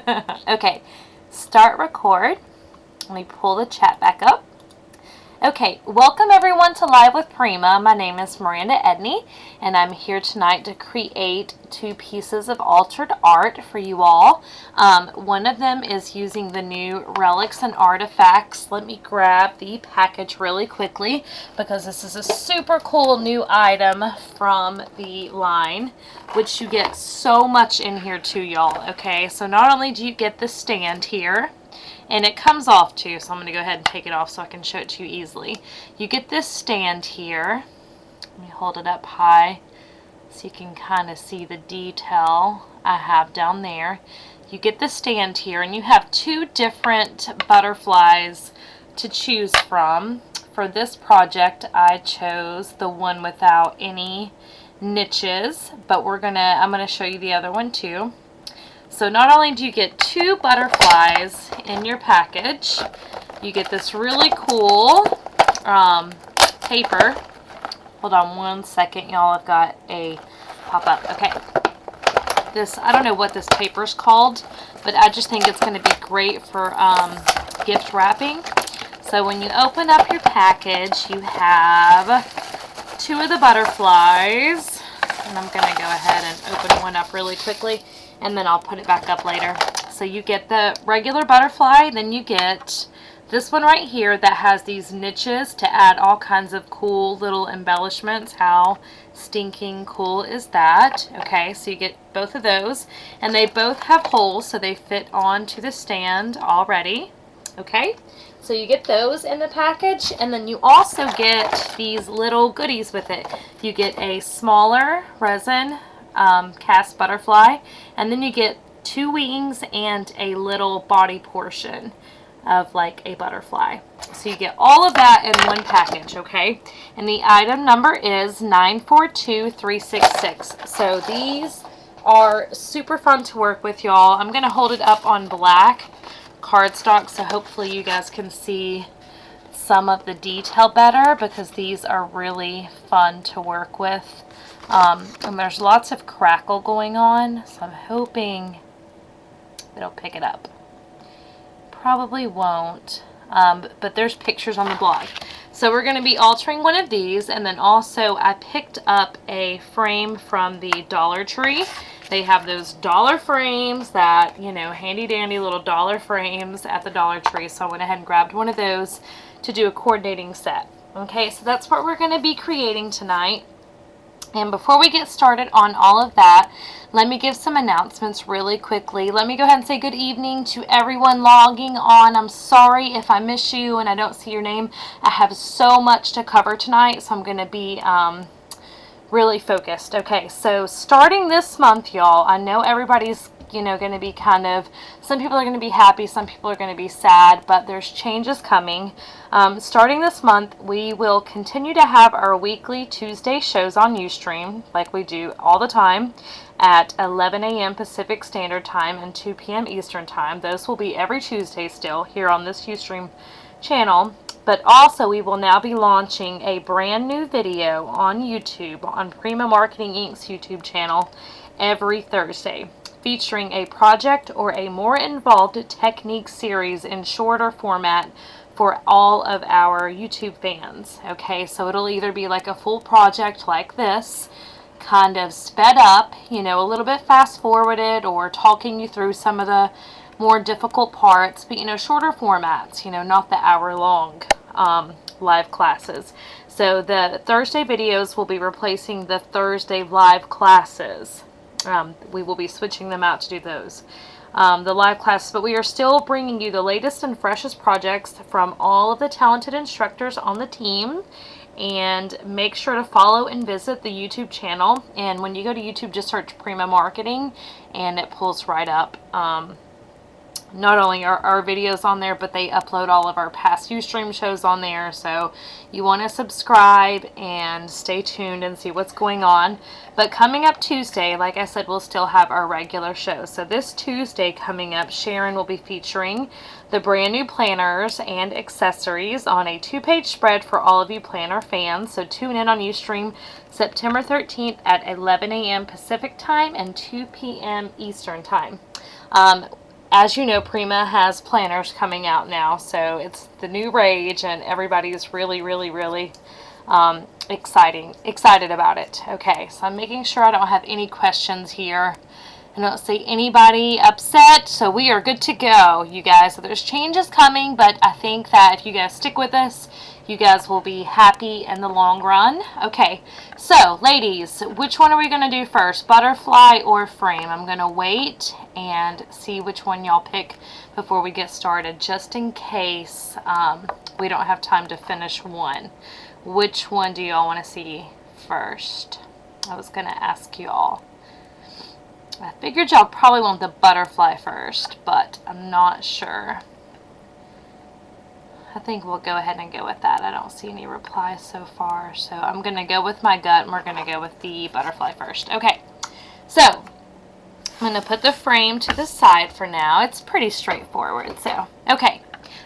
Okay, start record. Let me pull the chat back up. Okay, welcome everyone to Live with Prima. My name is Miranda Edney, and I'm here tonight to create 2 pieces of altered art for you all. One of them is using the new Relics and Artifacts. Let me grab the package really quickly because this is a super cool new item from the line, which you get so much in here too, y'all. Okay, so not only do you get the stand here, and it comes off too, so I'm going to go ahead and take it off so I can show it to you easily. You get this stand here. Let me hold it up high so you can kind of see the detail I have down there. You get the stand here, and you have 2 different butterflies to choose from. For this project, I chose the one without any niches, but I'm going to show you the other one too. So not only do you get 2 butterflies in your package, you get this really cool paper. Hold on one second, y'all. I've got a pop-up. Okay. I don't know what this paper is called, but I just think it's going to be great for gift wrapping. So when you open up your package, you have 2 of the butterflies. And I'm going to go ahead and open one up really quickly, and then I'll put it back up later. So you get the regular butterfly, then you get this one right here that has these niches to add all kinds of cool little embellishments. How stinking cool is that? Okay, so you get both of those, and they both have holes so they fit onto the stand already. Okay, so you get those in the package, and then you also get these little goodies with it. You get a smaller resin cast butterfly, and then you get 2 wings and a little body portion of like a butterfly. So you get all of that in one package, okay? And the item number is 942366. So these are super fun to work with, y'all. I'm going to hold it up on black cardstock so hopefully you guys can see some of the detail better, because these are really fun to work with. And there's lots of crackle going on, so I'm hoping it'll pick it up. Probably won't, but there's pictures on the blog. So we're going to be altering one of these, and then also I picked up a frame from the Dollar Tree. They have those dollar frames that, you know, handy dandy little dollar frames at the Dollar Tree, so I went ahead and grabbed one of those to do a coordinating set. Okay, so that's what we're going to be creating tonight. And before we get started on all of that, let me give some announcements really quickly. Let me go ahead and say good evening to everyone logging on. I'm sorry if I miss you and I don't see your name. I have so much to cover tonight, so I'm going to be really focused. Okay, so starting this month, y'all, I know everybody's going to be some people are going to be happy, some people are going to be sad, but there's changes coming. Starting this month, we will continue to have our weekly Tuesday shows on Ustream, like we do all the time, at 11 a.m. Pacific Standard Time and 2 p.m. Eastern Time. Those will be every Tuesday still here on this Ustream channel. But also, we will now be launching a brand new video on YouTube, on Prima Marketing Inc.'s YouTube channel, every Thursday, featuring a project or a more involved technique series in shorter format for all of our YouTube fans. Okay, so it'll either be like a full project like this, kind of sped up, a little bit fast forwarded, or talking you through some of the more difficult parts, but shorter formats, not the hour-long live classes. So the Thursday videos will be replacing the Thursday live classes. We will be switching them out to do those. The live classes, but we are still bringing you the latest and freshest projects from all of the talented instructors on the team. And make sure to follow and visit the YouTube channel. And when you go to YouTube, just search Prima Marketing, and it pulls right up. Not only are our videos on there, but they upload all of our past Ustream shows on there. So you want to subscribe and stay tuned and see what's going on. But coming up Tuesday, like I said, we'll still have our regular shows. So this Tuesday coming up, Sharon will be featuring the brand new planners and accessories on a 2-page spread for all of you planner fans. So tune in on Ustream September 13th at 11 a.m. Pacific Time and 2 p.m. Eastern Time. as you know, Prima has planners coming out now, so it's the new rage, and everybody's really, really, really excited about it. Okay, so I'm making sure I don't have any questions here. I don't see anybody upset, so we are good to go, you guys. So there's changes coming, but I think that if you guys stick with us, you guys will be happy in the long run. Okay, so ladies, which one are we going to do first, butterfly or frame? I'm going to wait and see which one y'all pick before we get started, just in case we don't have time to finish one. Which one do y'all want to see first? I was going to ask y'all. I figured y'all probably want the butterfly first, but I'm not sure. I think we'll go ahead and go with that. I don't see any replies so far, so I'm going to go with my gut, and we're going to go with the butterfly first. Okay, so I'm going to put the frame to the side for now. It's pretty straightforward, so okay.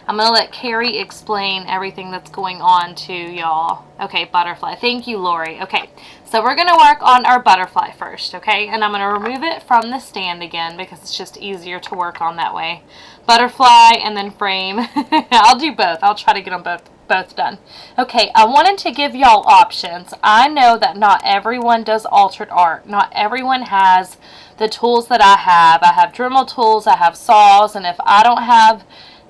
I'm going to let Carrie explain everything that's going on to y'all. Okay, butterfly. Thank you, Lori. Okay, so we're going to work on our butterfly first, okay? And I'm going to remove it from the stand again because it's just easier to work on that way. Butterfly and then frame. I'll do both. I'll try to get them both done. Okay, I wanted to give y'all options. I know that not everyone does altered art. Not everyone has the tools that I have. I have Dremel tools, I have saws, and if I don't have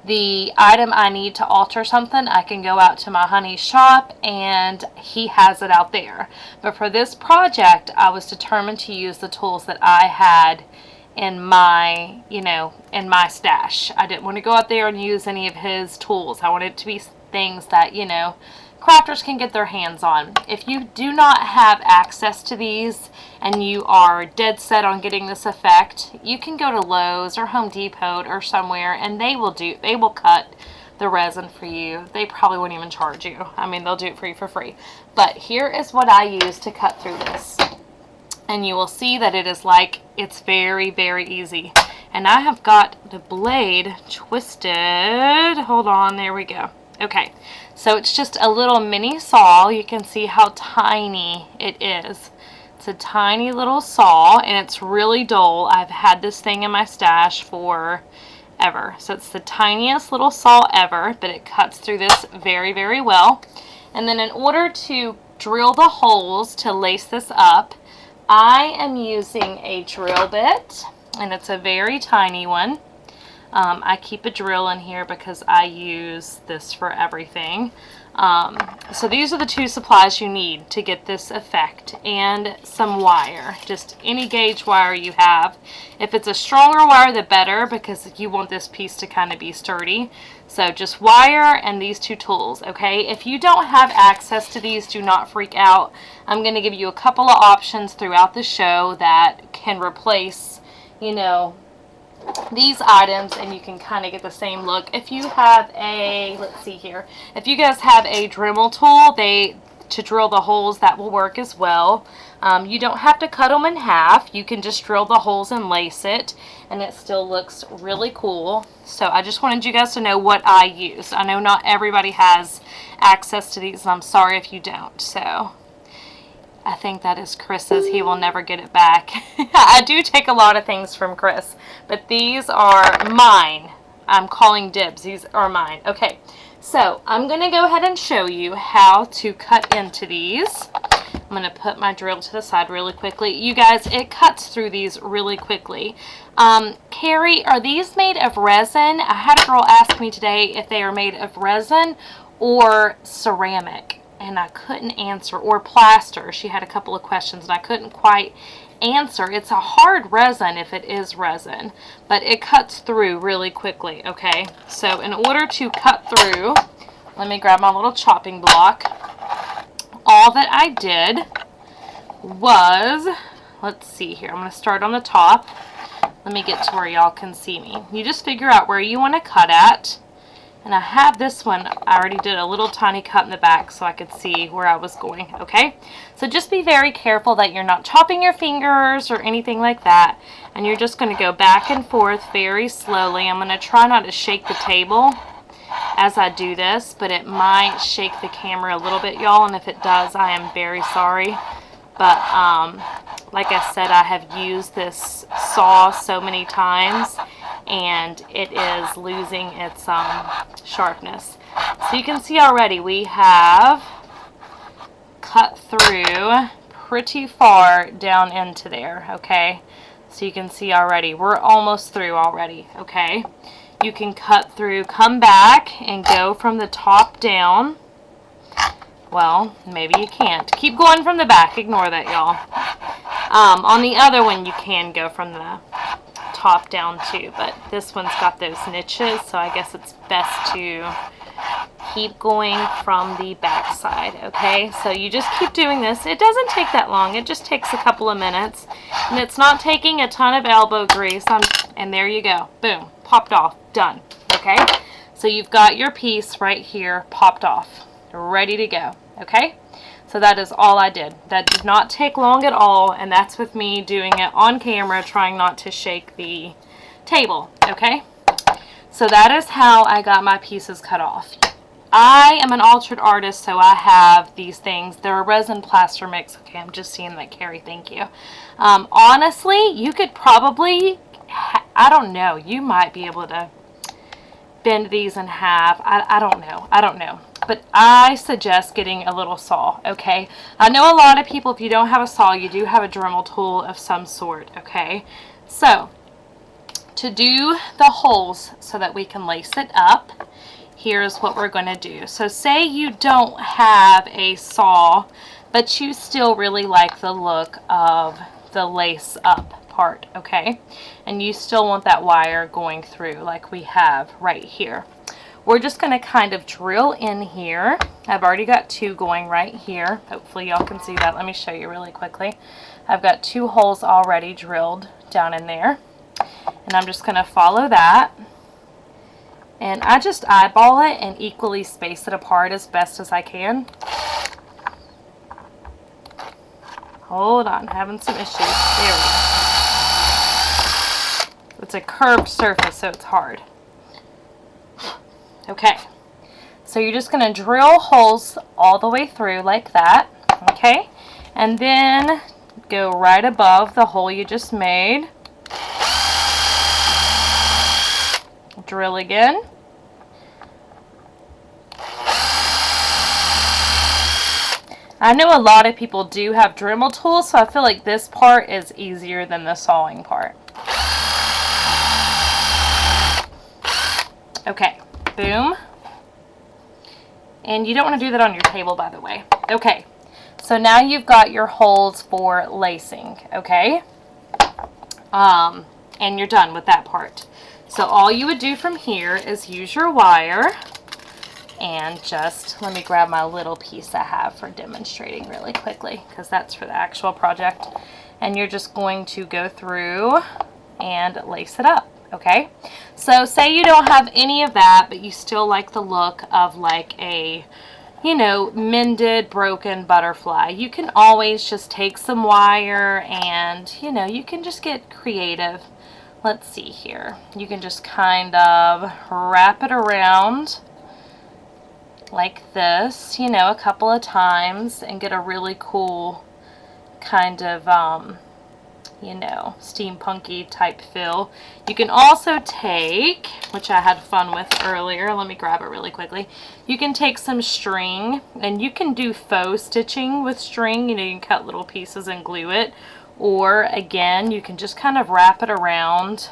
the item I need to alter something, I can go out to my honey's shop and he has it out there. But for this project, I was determined to use the tools that I had in my, in my stash. I didn't want to go out there and use any of his tools. I wanted it to be things that, crafters can get their hands on. If you do not have access to these and you are dead set on getting this effect, you can go to Lowe's or Home Depot or somewhere and they will cut the resin for you. They probably won't even charge you. I mean, they'll do it for you for free. But here is what I use to cut through this. And you will see that it's very, very easy. And I have got the blade twisted. Hold on, there we go. Okay, so it's just a little mini saw. You can see how tiny it is. It's a tiny little saw, and it's really dull. I've had this thing in my stash for ever. So it's the tiniest little saw ever, but it cuts through this very, very well. And then in order to drill the holes to lace this up, I am using a drill bit, and it's a very tiny one. I keep a drill in here because I use this for everything. So these are the two supplies you need to get this effect, and some wire, just any gauge wire you have. If it's a stronger wire, the better, because you want this piece to kind of be sturdy. So just wire and these two tools, okay? If you don't have access to these, do not freak out. I'm going to give you a couple of options throughout the show that can replace, these items, and you can kind of get the same look. If you have a, let's see here, if you guys have a Dremel tool, to drill the holes, that will work as well. You don't have to cut them in half. You can just drill the holes and lace it, and it still looks really cool. So I just wanted you guys to know what I use. I know not everybody has access to these, and I'm sorry if you don't. So I think that is Chris's. He will never get it back. I do take a lot of things from Chris, but these are mine. I'm calling dibs. These are mine. Okay, so I'm going to go ahead and show you how to cut into these. I'm going to put my drill to the side really quickly. You guys, it cuts through these really quickly. Carrie, are these made of resin? I had a girl ask me today if they are made of resin or ceramic, and I couldn't answer, or plaster. She had a couple of questions and I couldn't quite answer. It's a hard resin if it is resin, but it cuts through really quickly, okay? So in order to cut through, let me grab my little chopping block. All that I did was, let's see here, I'm going to start on the top. Let me get to where y'all can see me. You just figure out where you want to cut at. And I have this one, I already did a little tiny cut in the back so I could see where I was going, okay? So just be very careful that you're not chopping your fingers or anything like that. And you're just going to go back and forth very slowly. I'm going to try not to shake the table as I do this, but it might shake the camera a little bit, y'all. And if it does, I am very sorry. But like I said, I have used this saw so many times, and it is losing its sharpness. So you can see already we have cut through pretty far down into there, okay? So you can see already we're almost through already, okay? You can cut through, come back, and go from the top down. Well, maybe you can't. Keep going from the back. Ignore that, y'all. On the other one, you can go from the top down too, but this one's got those niches, so I guess it's best to keep going from the back side, okay? So you just keep doing this. It doesn't take that long. It just takes a couple of minutes, and it's not taking a ton of elbow grease. And there you go. Boom. Popped off. Done. Okay? So you've got your piece right here popped off. Ready to go. Okay? So that is all I did. That did not take long at all, and that's with me doing it on camera, trying not to shake the table. Okay? So that is how I got my pieces cut off. I am an altered artist, so I have these things. They're a resin plaster mix. Okay, I'm just seeing that, Carrie. Thank you. Honestly, you could probably, I don't know, you might be able to bend these in half. I don't know. I don't know. But I suggest getting a little saw, okay? I know a lot of people, if you don't have a saw, you do have a Dremel tool of some sort, okay? So, to do the holes so that we can lace it up, here's what we're going to do. So say you don't have a saw, but you still really like the look of the lace up part, okay? And you still want that wire going through like we have right here. We're just going to kind of drill in here. I've already got two going right here. Hopefully y'all can see that. Let me show you really quickly. I've got two holes already drilled down in there. And I'm just going to follow that. And I just eyeball it and equally space it apart as best as I can. Hold on, having some issues. There we go. It's a curved surface, so it's hard. Okay, so you're just going to drill holes all the way through like that, okay? And then go right above the hole you just made. Drill again. I know a lot of people do have Dremel tools, so I feel like this part is easier than the sawing part. Okay, boom. And you don't want to do that on your table, by the way. Okay, so now you've got your holes for lacing, okay? And you're done with that part. So all you would do from here is use your wire and just, let me grab my little piece I have for demonstrating really quickly, because that's for the actual project. And you're just going to go through and lace it up, okay? So say you don't have any of that, but you still like the look of like a, you know, mended, broken butterfly. You can always just take some wire and, you know, you can just get creative. Let's see here. You can just kind of wrap it around like this, you know, a couple of times and get a really cool kind of, you know, steampunky type feel. You can also take, which I had fun with earlier, let me grab it really quickly. You can take some string, and you can do faux stitching with string. You know, you can cut little pieces and glue it. Or again, you can just kind of wrap it around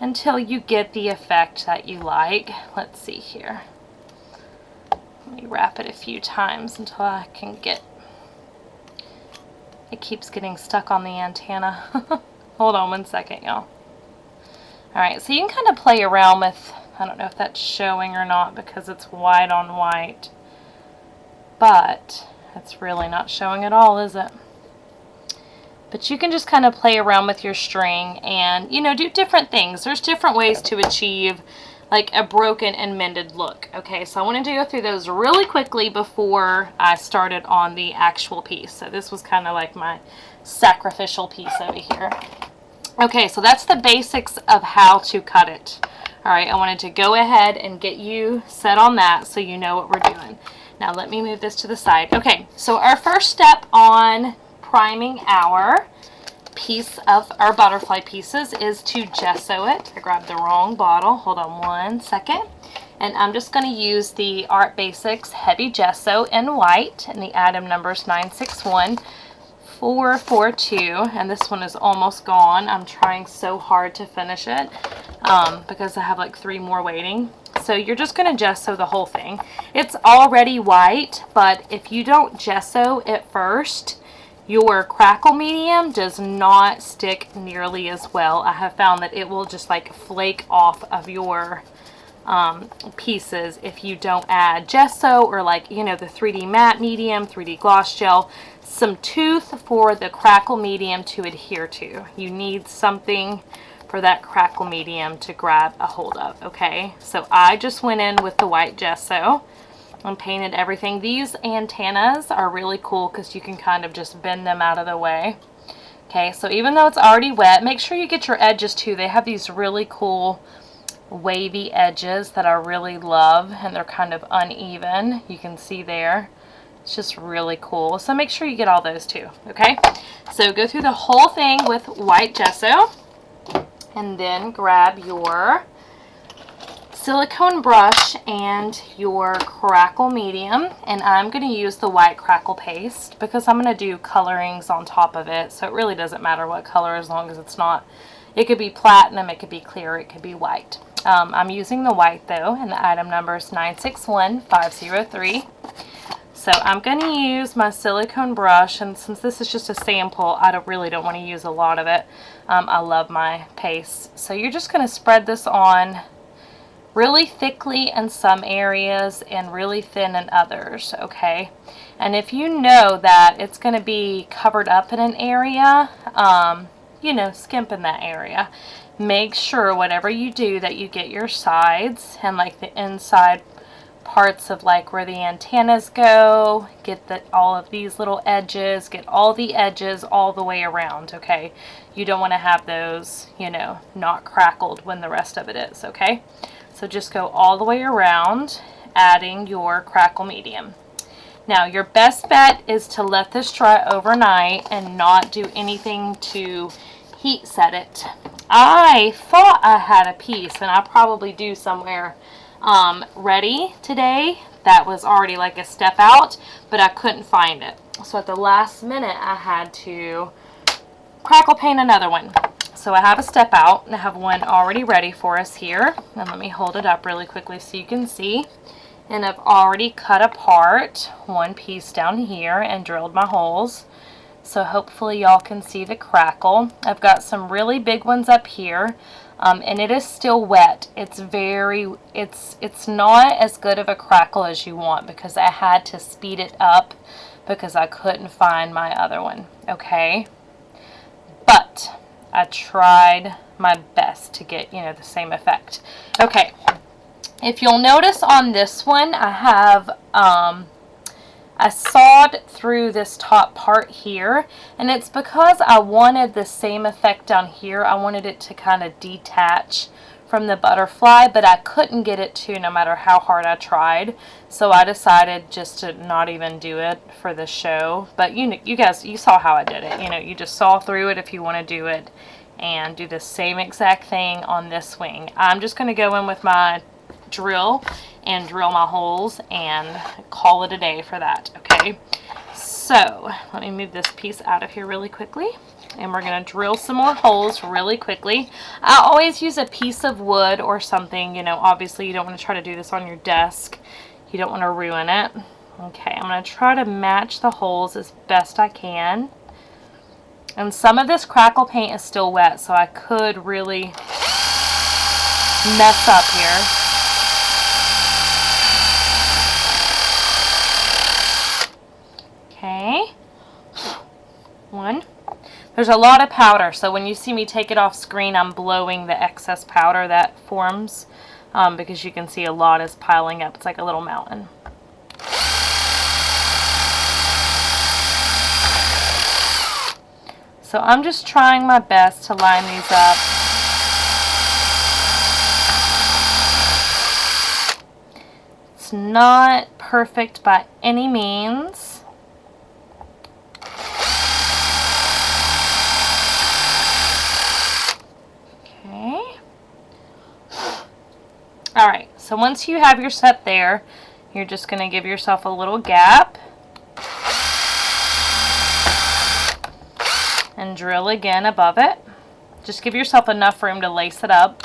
until you get the effect that you like. Let's see here. Let me wrap it a few times until I can get, it keeps getting stuck on the antenna. Hold on one second, y'all. Alright, so you can kind of play around with, I don't know if that's showing or not because it's white on white, but it's really not showing at all, is it? But you can just kind of play around with your string and, you know, do different things. There's different ways to achieve like a broken and mended look. Okay, so I wanted to go through those really quickly before I started on the actual piece. So this was kind of like my sacrificial piece over here. Okay, so that's the basics of how to cut it. All right, I wanted to go ahead and get you set on that so you know what we're doing. Now let me move this to the side. Okay, so our first step on priming our piece of our butterfly pieces is to gesso it. I grabbed the wrong bottle. Hold on one second. And I'm just going to use the Art Basics Heavy Gesso in white, and the item number is 961442, and this one is almost gone. I'm trying so hard to finish it because I have like 3 more waiting. So you're just going to gesso the whole thing. It's already white, but if you don't gesso it first, your Crackle medium does not stick nearly as well. I have found that it will just like flake off of your pieces if you don't add gesso or, like, you know, the 3D matte medium, 3D gloss gel, some tooth for the Crackle medium to adhere to. You need something for that Crackle medium to grab a hold of, okay? So I just went in with the white gesso and painted everything. These antennas are really cool because you can kind of just bend them out of the way. Okay, so even though it's already wet, make sure you get your edges too. They have these really cool wavy edges that I really love, and they're kind of uneven. You can see there. It's just really cool. So make sure you get all those too, okay? So go through the whole thing with white gesso, and then grab your silicone brush and your Crackle medium, and I'm going to use the white Crackle paste because I'm going to do colorings on top of it, so it really doesn't matter what color as long as it's not, it could be platinum, it could be clear, it could be white. I'm using the white though, and the item number is 961503. So I'm going to use my silicone brush, and since this is just a sample, I really don't want to use a lot of it. I love my paste. So you're just going to spread this on really thickly in some areas and really thin in others, okay? And if you know that it's going to be covered up in an area, you know, skimp in that area. Make sure whatever you do that you get your sides and like the inside parts of like where the antennas go, get all of these little edges, get all the edges all the way around, okay? You don't want to have those, you know, not crackled when the rest of it is, okay? So just go all the way around, adding your Crackle medium. Now your best bet is to let this dry overnight and not do anything to heat set it. I thought I had a piece, and I probably do somewhere, ready today that was already like a step out, but I couldn't find it. So at the last minute I had to Crackle paint another one. So I have a step out, and I have one already ready for us here. And let me hold it up really quickly so you can see. And I've already cut apart one piece down here and drilled my holes. So hopefully y'all can see the Crackle. I've got some really big ones up here, and it is still wet. It's not as good of a Crackle as you want because I had to speed it up because I couldn't find my other one, okay? But I tried my best to get, you know, the same effect. Okay, if you'll notice on this one, I have I sawed through this top part here, and it's because I wanted the same effect down here. I wanted it to kind of detach from the butterfly, but I couldn't get it to no matter how hard I tried. So I decided just to not even do it for the show. But you guys, you saw how I did it. You know, you just saw through it if you want to do it, and do the same exact thing on this wing. I'm just going to go in with my drill and drill my holes and call it a day for that, okay? So let me move this piece out of here really quickly, and we're going to drill some more holes really quickly. I always use a piece of wood or something, you know, obviously you don't want to try to do this on your desk. You don't want to ruin it. Okay, I'm going to try to match the holes as best I can. And some of this Crackle paint is still wet, so I could really mess up here. Okay, one. There's a lot of powder, so when you see me take it off screen, I'm blowing the excess powder that forms because you can see a lot is piling up. It's like a little mountain. So I'm just trying my best to line these up. It's not perfect by any means. Alright, so once you have your set there, you're just going to give yourself a little gap and drill again above it. Just give yourself enough room to lace it up.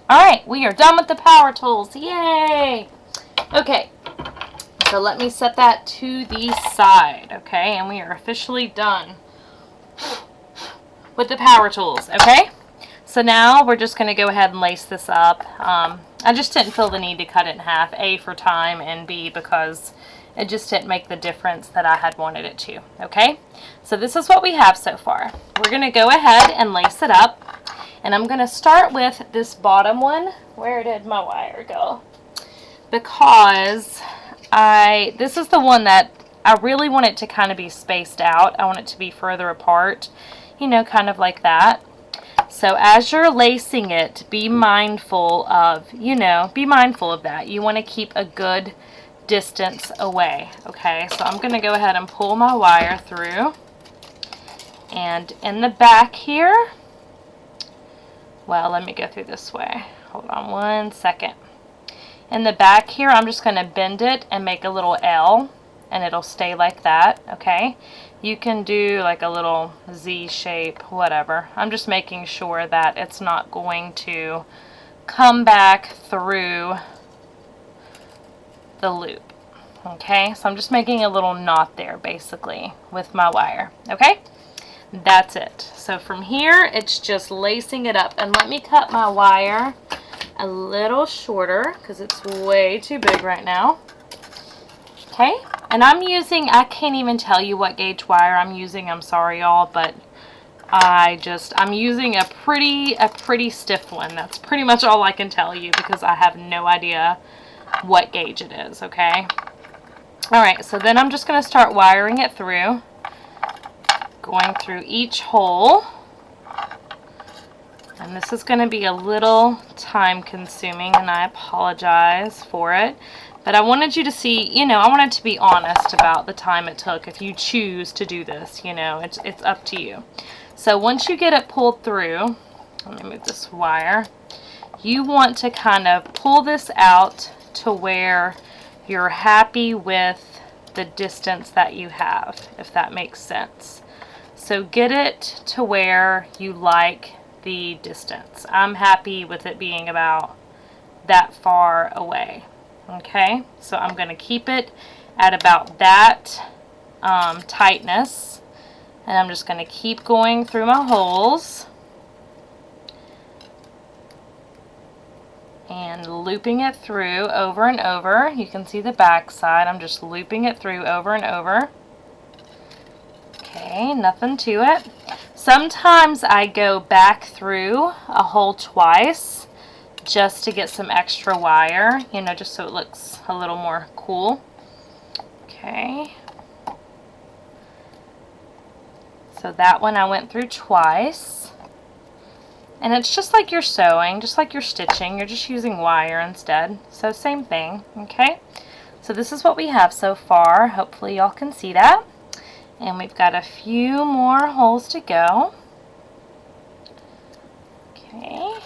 Alright, we are done with the power tools. Yay! Okay, so let me set that to the side, okay? And we are officially done with the power tools, okay? So now we're just going to go ahead and lace this up. I just didn't feel the need to cut it in half, A, for time, and B, because it just didn't make the difference that I had wanted it to, okay? So this is what we have so far. We're going to go ahead and lace it up. And I'm going to start with this bottom one. Where did my wire go? Because this is the one that I really want it to kind of be spaced out. I want it to be further apart, you know, kind of like that. So as you're lacing it, be mindful of, you know, be mindful of that. You want to keep a good distance away, okay? So I'm going to go ahead and pull my wire through. And in the back here, well, let me go through this way. Hold on one second. In the back here, I'm just going to bend it and make a little L, and it'll stay like that, okay? You can do like a little Z shape, whatever. I'm just making sure that it's not going to come back through the loop, okay? So I'm just making a little knot there, basically, with my wire, okay? That's it. So from here, it's just lacing it up. And let me cut my wire a little shorter because it's way too big right now. Okay, and I'm using, I can't even tell you what gauge wire I'm using. I'm sorry, y'all, but I'm using a pretty stiff one. That's pretty much all I can tell you because I have no idea what gauge it is, okay? All right, so then I'm just going to start wiring it through. Going through each hole, and this is going to be a little time consuming, and I apologize for it, but I wanted you to see, you know, I wanted to be honest about the time it took. If you choose to do this, you know, it's up to you. So once you get it pulled through, let me move this wire, you want to kind of pull this out to where you're happy with the distance that you have, if that makes sense. So get it to where you like the distance. I'm happy with it being about that far away. Okay, so I'm going to keep it at about that tightness. And I'm just going to keep going through my holes. And looping it through over and over. You can see the back side. I'm just looping it through over and over. Okay, nothing to it. Sometimes I go back through a hole twice just to get some extra wire, you know, just so it looks a little more cool. Okay. So that one I went through twice. And it's just like you're sewing, just like you're stitching. You're just using wire instead. So same thing, okay? So this is what we have so far. Hopefully y'all can see that. And we've got a few more holes to go. Okay.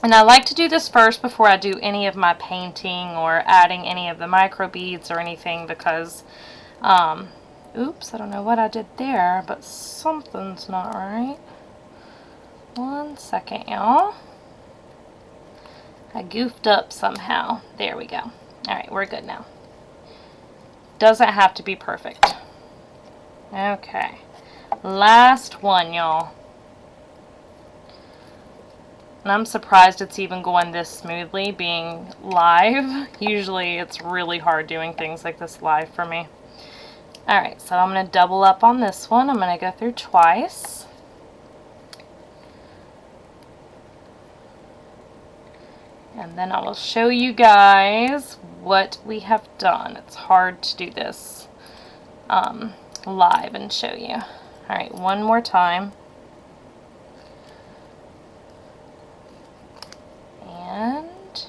And I like to do this first before I do any of my painting or adding any of the micro beads or anything because, oops, I don't know what I did there, but something's not right. One second, y'all. I goofed up somehow. There we go. Alright, we're good now. Doesn't have to be perfect. Okay. Last one, y'all. And I'm surprised it's even going this smoothly being live. Usually it's really hard doing things like this live for me. Alright, so I'm going to double up on this one. I'm going to go through twice. And then I will show you guys what we have done. It's hard to do this live and show you. Alright, one more time. And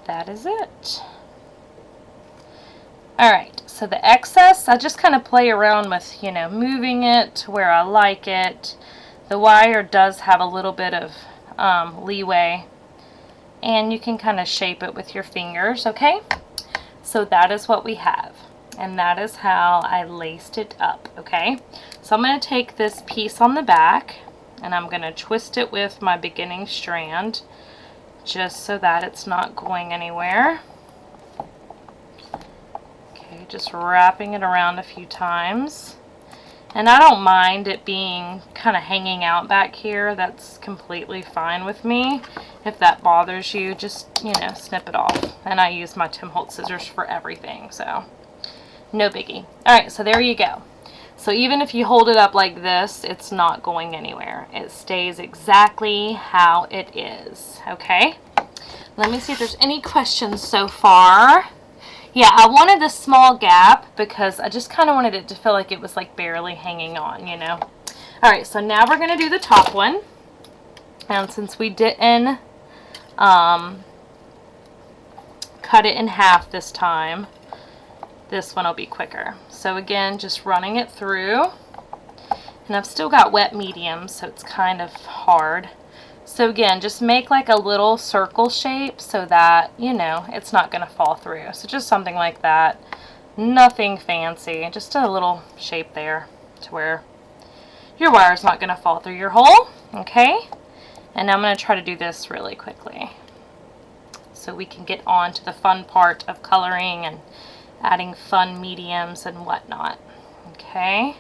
that is it. Alright, so the excess, I just kind of play around with, you know, moving it to where I like it. The wire does have a little bit of leeway, and you can kind of shape it with your fingers, okay? So that is what we have, and that is how I laced it up, okay? So I'm going to take this piece on the back, and I'm going to twist it with my beginning strand, just so that it's not going anywhere. Okay, just wrapping it around a few times. And I don't mind it being kind of hanging out back here. That's completely fine with me. If that bothers you, just, you know, snip it off. And I use my Tim Holtz scissors for everything, so no biggie. Alright, so there you go. So even if you hold it up like this, it's not going anywhere. It stays exactly how it is, okay? Let me see if there's any questions so far. Yeah, I wanted this small gap because I just kind of wanted it to feel like it was like barely hanging on, you know. Alright, so now we're going to do the top one. And since we didn't cut it in half this time, this one will be quicker. So again, just running it through. And I've still got wet medium, so it's kind of hard. So again, just make like a little circle shape so that, you know, it's not going to fall through. So just something like that. Nothing fancy. Just a little shape there to where your wire's not going to fall through your hole. Okay? And I'm going to try to do this really quickly so we can get on to the fun part of coloring and adding fun mediums and whatnot. Okay?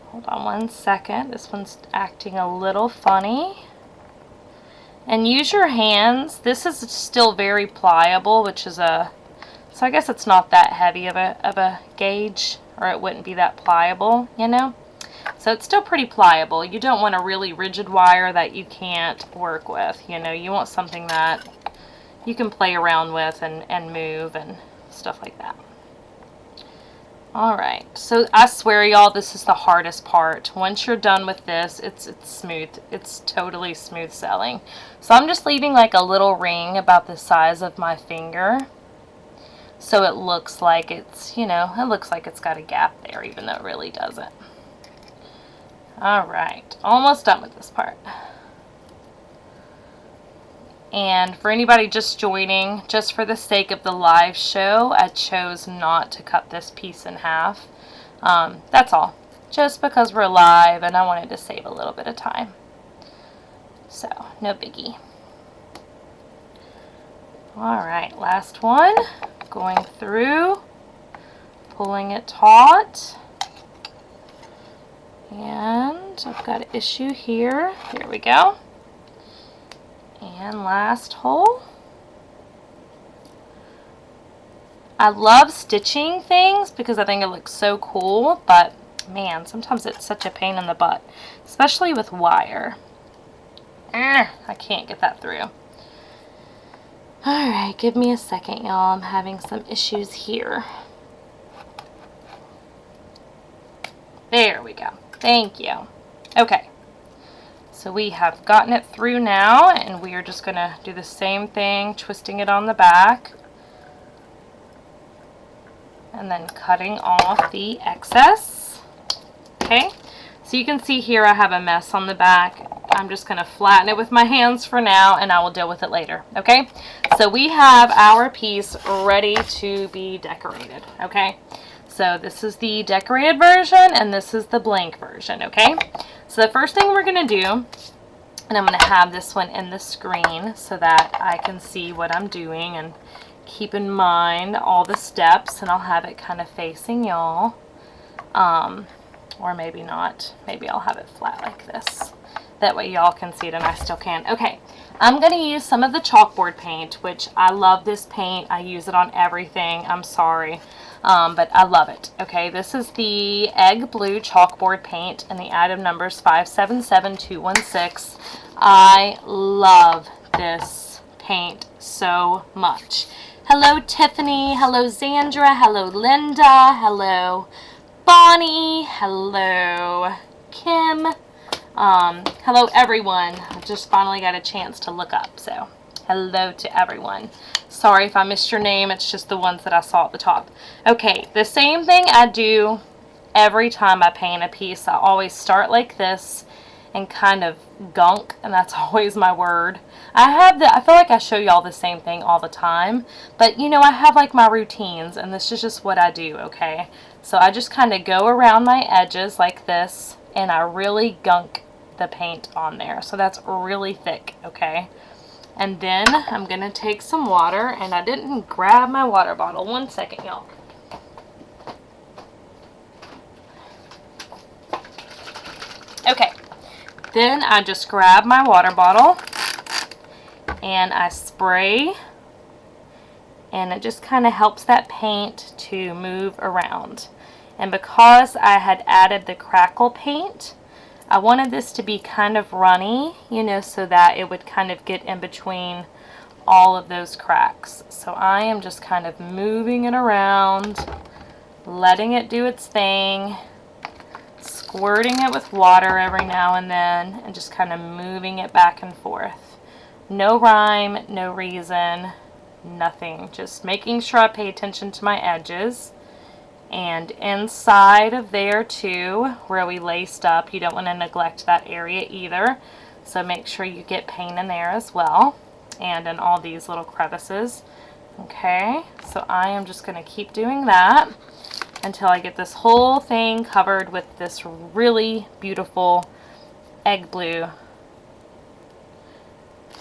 Hold on one second. This one's acting a little funny. And use your hands. This is still very pliable, which is so I guess it's not that heavy of a gauge, or it wouldn't be that pliable, you know? So it's still pretty pliable. You don't want a really rigid wire that you can't work with, you know? You want something that you can play around with and move and stuff like that. Alright, so I swear y'all, this is the hardest part. Once you're done with this, it's smooth. It's totally smooth sailing. So I'm just leaving like a little ring about the size of my finger. So it looks like it's, you know, it looks like it's got a gap there, even though it really doesn't. Alright, almost done with this part. And for anybody just joining, just for the sake of the live show, I chose not to cut this piece in half. That's all. Just because we're live and I wanted to save a little bit of time. So, no biggie. Alright, last one. Going through, pulling it taut. And I've got an issue here. Here we go. And last hole. I love stitching things because I think it looks so cool, but man, sometimes it's such a pain in the butt, especially with wire. I can't get that through. Alright, give me a second, y'all. I'm having some issues here. There we go. Thank you. Okay. So we have gotten it through now, and we are just going to do the same thing, twisting it on the back. And then cutting off the excess. Okay. So you can see here I have a mess on the back. I'm just going to flatten it with my hands for now, and I will deal with it later. Okay. So we have our piece ready to be decorated. Okay. So this is the decorated version, and this is the blank version. Okay. So the first thing we're going to do, and I'm going to have this one in the screen so that I can see what I'm doing and keep in mind all the steps, and I'll have it kind of facing y'all. Or maybe not. Maybe I'll have it flat like this. That way y'all can see it and I still can. Okay, I'm going to use some of the chalkboard paint, which I love this paint. I use it on everything. I'm sorry. But I love it. Okay, this is the egg blue chalkboard paint, and the item number is 577216. I love this paint so much. Hello Tiffany, hello Zandra, hello Linda, hello Bonnie. Hello, Kim. Hello, everyone. I just finally got a chance to look up, so hello to everyone. Sorry if I missed your name. It's just the ones that I saw at the top. Okay, the same thing I do every time I paint a piece. I always start like this and kind of gunk, and that's always my word. I feel like I show y'all the same thing all the time, but you know, I have like my routines, and this is just what I do, okay? So I just kind of go around my edges like this, and I really gunk the paint on there. So that's really thick, okay? And then I'm gonna take some water, and I didn't grab my water bottle. One second, y'all. Okay, then I just grab my water bottle and I spray, and it just kind of helps that paint to move around. And because I had added the Crackle paint, I wanted this to be kind of runny, you know, so that it would kind of get in between all of those cracks. So I am just kind of moving it around, letting it do its thing, squirting it with water every now and then, and just kind of moving it back and forth. No rhyme, no reason, nothing. Just making sure I pay attention to my edges. And inside of there too, where we laced up, you don't want to neglect that area either. So make sure you get paint in there as well, and in all these little crevices. Okay, so I am just going to keep doing that until I get this whole thing covered with this really beautiful egg blue.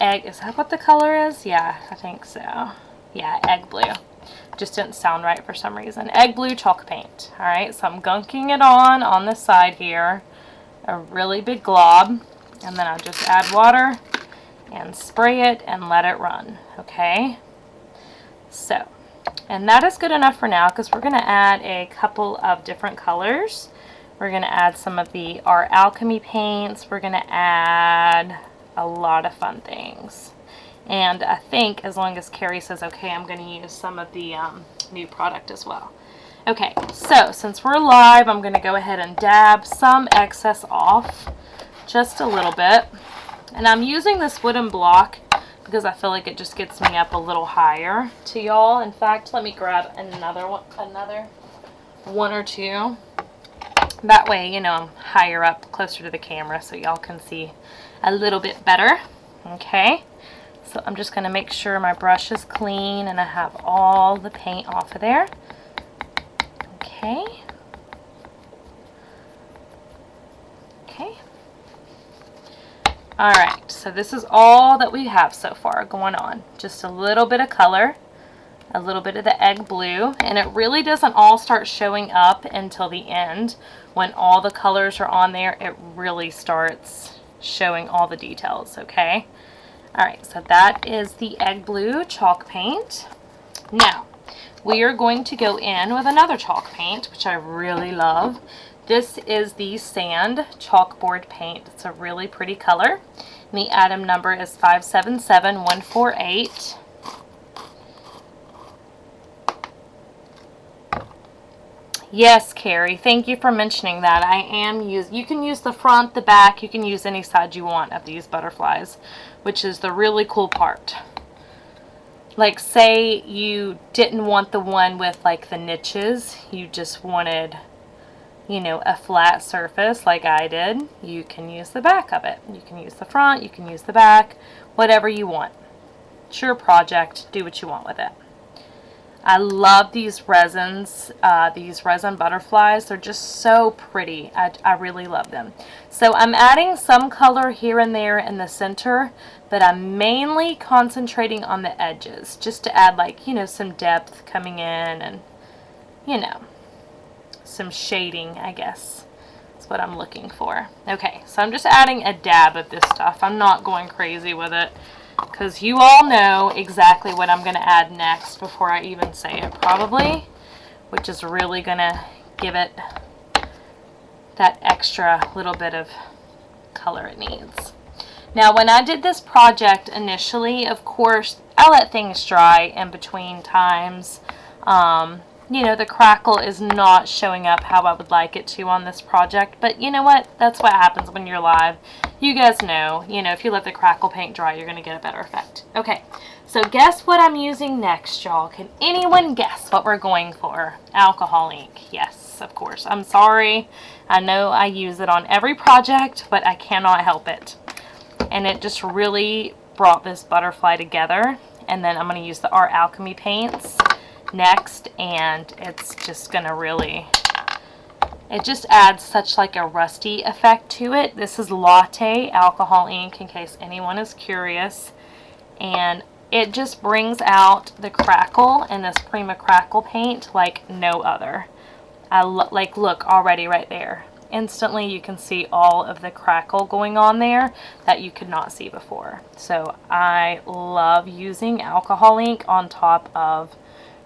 Is that what the color is? Yeah, I think so. Yeah, egg blue. Just didn't sound right for some reason. Egg blue chalk paint. Alright, so I'm gunking it on the side here. A really big glob. And then I'll just add water and spray it and let it run. Okay? So, and that is good enough for now, because we're going to add a couple of different colors. We're going to add some of our Alchemy paints. We're going to add a lot of fun things. And I think, as long as Carrie says okay, I'm going to use some of the new product as well. Okay, so since we're live, I'm going to go ahead and dab some excess off, just a little bit. And I'm using this wooden block because I feel like it just gets me up a little higher to y'all. In fact, let me grab another one or two. That way, you know, I'm higher up, closer to the camera, so y'all can see a little bit better. Okay, so I'm just going to make sure my brush is clean and I have all the paint off of there. Okay. Okay. Alright, so this is all that we have so far going on. Just a little bit of color, a little bit of the egg blue, and it really doesn't all start showing up until the end. When all the colors are on there, it really starts showing all the details, okay? Alright, so that is the egg blue chalk paint. Now, we are going to go in with another chalk paint, which I really love. This is the Sand Chalkboard paint. It's a really pretty color. And the item number is 577148. Yes, Carrie, thank you for mentioning that. You can use the front, the back, you can use any side you want of these butterflies, which is the really cool part. Like, say you didn't want the one with like the niches, you just wanted, you know, a flat surface like I did, you can use the back of it. You can use the front, you can use the back, whatever you want. It's your project, do what you want with it. I love these resins, these resin butterflies. They're just so pretty. I really love them. So I'm adding some color here and there in the center, but I'm mainly concentrating on the edges, just to add, like, you know, some depth coming in and, you know, some shading, I guess. That's what I'm looking for. Okay, so I'm just adding a dab of this stuff. I'm not going crazy with it, because you all know exactly what I'm going to add next before I even say it, probably, which is really going to give it that extra little bit of color it needs. Now, when I did this project initially, of course, I let things dry in between times. you know, the crackle is not showing up how I would like it to on this project, but you know what? That's what happens when you're live. You guys know, if you let the crackle paint dry, you're going to get a better effect. Okay, so guess what I'm using next, y'all? Can anyone guess what we're going for? Alcohol ink. Yes, of course. I'm sorry. I know I use it on every project, but I cannot help it. And it just really brought this butterfly together. And then I'm going to use the Art Alchemy paints next, and it's just gonna really, it just adds such like a rusty effect to it. This is latte alcohol ink, in case anyone is curious, and it just brings out the crackle in this Prima Crackle paint like no other. Like look already right there, instantly you can see all of the crackle going on there that you could not see before. So I love using alcohol ink on top of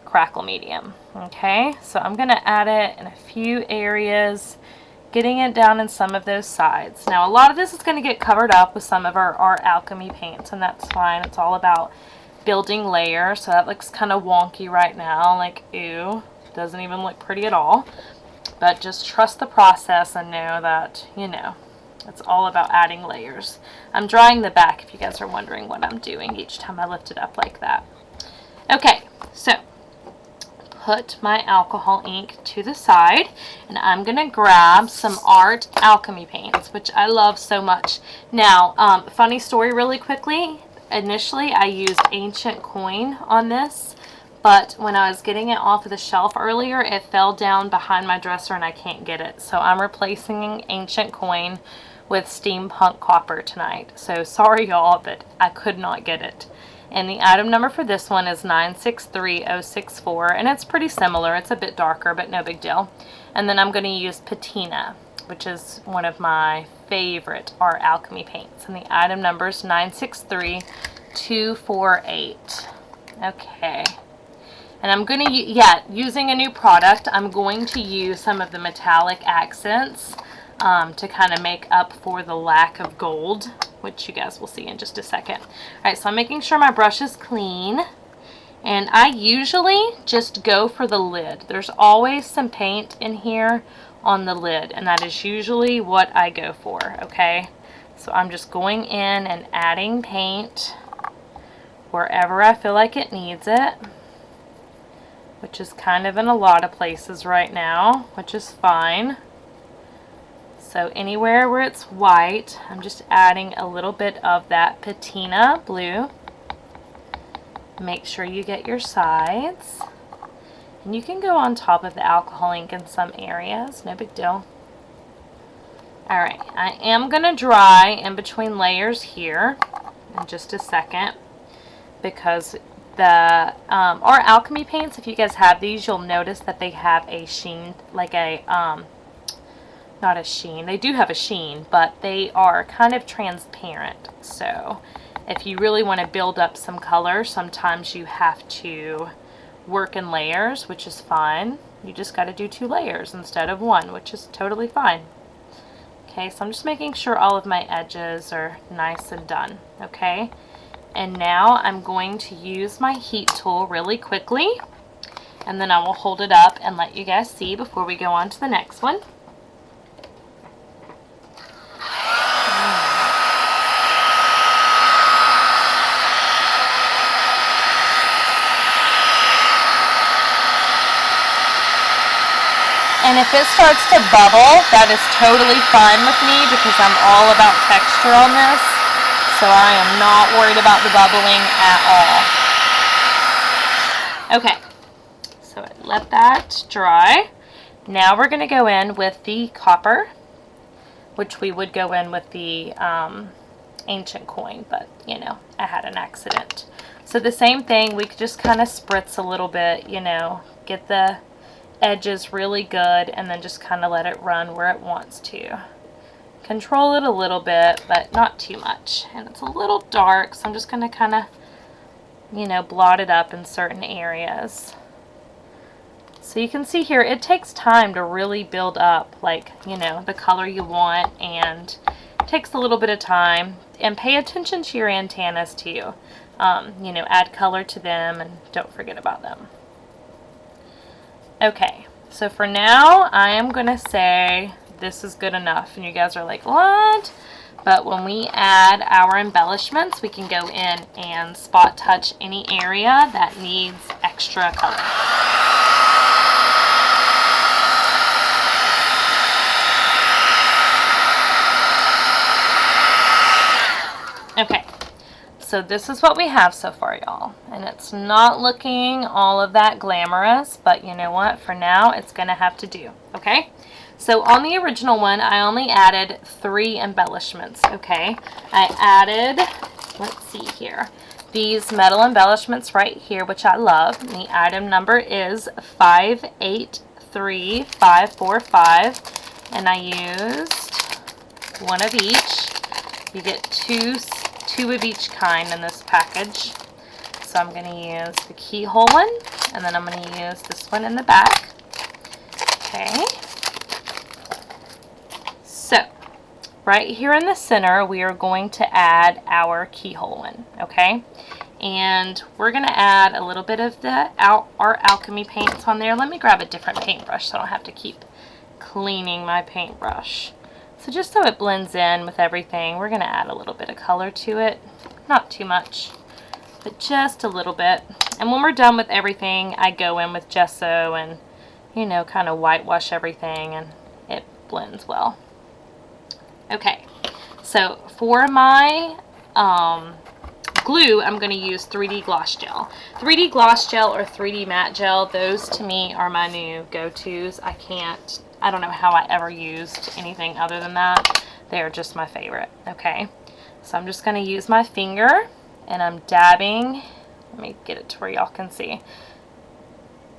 crackle medium. Okay, so I'm going to add it in a few areas, getting it down in some of those sides. Now a lot of this is going to get covered up with some of our Art Alchemy paints, and that's fine. It's all about building layers. So that looks kind of wonky right now, like ew, doesn't even look pretty at all. But just trust the process and know that, it's all about adding layers. I'm drying the back if you guys are wondering what I'm doing each time I lift it up like that. Okay, so put my alcohol ink to the side, and I'm gonna grab some Art Alchemy paints, which I love so much. Now, funny story really quickly. Initially, I used Ancient Coin on this, but when I was getting it off of the shelf earlier, it fell down behind my dresser and I can't get it. So I'm replacing Ancient Coin with Steampunk Copper tonight. So sorry y'all, but I could not get it. And the item number for this one is 963064, and it's pretty similar. It's a bit darker, but no big deal. And then I'm going to use Patina, which is one of my favorite Art Alchemy paints. And the item number is 963248. Okay. And I'm going to, using a new product, I'm going to use some of the metallic accents to kind of make up for the lack of gold, which you guys will see in just a second. Alright, so I'm making sure my brush is clean, and I usually just go for the lid. There's always some paint in here on the lid, and that is usually what I go for, okay? So I'm just going in and adding paint wherever I feel like it needs it, which is kind of in a lot of places right now, which is fine. So anywhere where it's white, I'm just adding a little bit of that Patina blue. Make sure you get your sides. And you can go on top of the alcohol ink in some areas, no big deal. Alright, I am going to dry in between layers here in just a second, because the Art Alchemy paints, if you guys have these, you'll notice that they have a sheen, like a not a sheen, they do have a sheen, but they are kind of transparent. So if you really want to build up some color, sometimes you have to work in layers, which is fine. You just got to do 2 layers instead of 1, which is totally fine. Okay, so I'm just making sure all of my edges are nice and done. Okay, and now I'm going to use my heat tool really quickly, and then I will hold it up and let you guys see before we go on to the next one. And if it starts to bubble, that is totally fine with me, because I'm all about texture on this. So I am not worried about the bubbling at all. Okay, so let that dry. Now we're going to go in with the copper, which we would go in with the Ancient Coin, but I had an accident. So the same thing, we could just kind of spritz a little bit, get the edges really good, and then just kind of let it run where it wants to. Control it a little bit, but not too much. And it's a little dark, so I'm just going to kind of, blot it up in certain areas. So you can see here, it takes time to really build up, the color you want, and it takes a little bit of time. And pay attention to your antennas too. Add color to them, and don't forget about them. Okay, so for now, I am going to say this is good enough. And you guys are like, what? But when we add our embellishments, we can go in and spot touch any area that needs extra color. Okay, so this is what we have so far, y'all. And it's not looking all of that glamorous, but you know what? For now, it's going to have to do, okay? So on the original one, I only added 3 embellishments, okay? I added, let's see here, these metal embellishments right here, which I love. And the item number is 583545, and I used 1 of each. You get two of each kind in this package. So I'm going to use the keyhole one, and then I'm going to use this one in the back. Okay. So, right here in the center, we are going to add our keyhole one, okay? And we're going to add a little bit of our Alchemy paints on there. Let me grab a different paintbrush so I don't have to keep cleaning my paintbrush. So just so it blends in with everything, we're going to add a little bit of color to it. Not too much, but just a little bit. And when we're done with everything, I go in with gesso and, you know, kind of whitewash everything, and it blends well. Okay, so for my glue, I'm going to use 3D gloss gel. 3D gloss gel or 3D matte gel, those to me are my new go-tos. I don't know how I ever used anything other than that. They're just my favorite, okay? So I'm just going to use my finger, and I'm dabbing, let me get it to where y'all can see,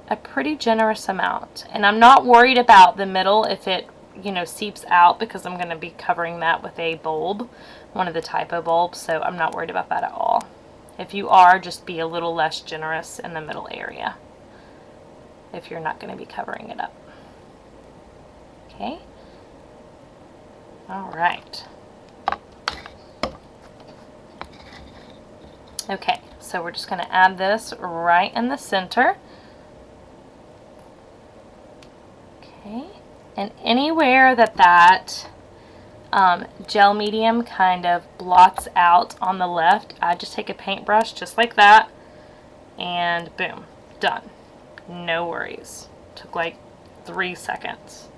a pretty generous amount. And I'm not worried about the middle if it, you know, seeps out, because I'm going to be covering that with a bulb, one of the Typo bulbs, so I'm not worried about that at all. If you are, just be a little less generous in the middle area if you're not going to be covering it up. Okay. All right. Okay, so we're just going to add this right in the center. Okay, and anywhere that gel medium kind of blots out on the left, I just take a paintbrush just like that, and boom, done. No worries. Took like 3 seconds.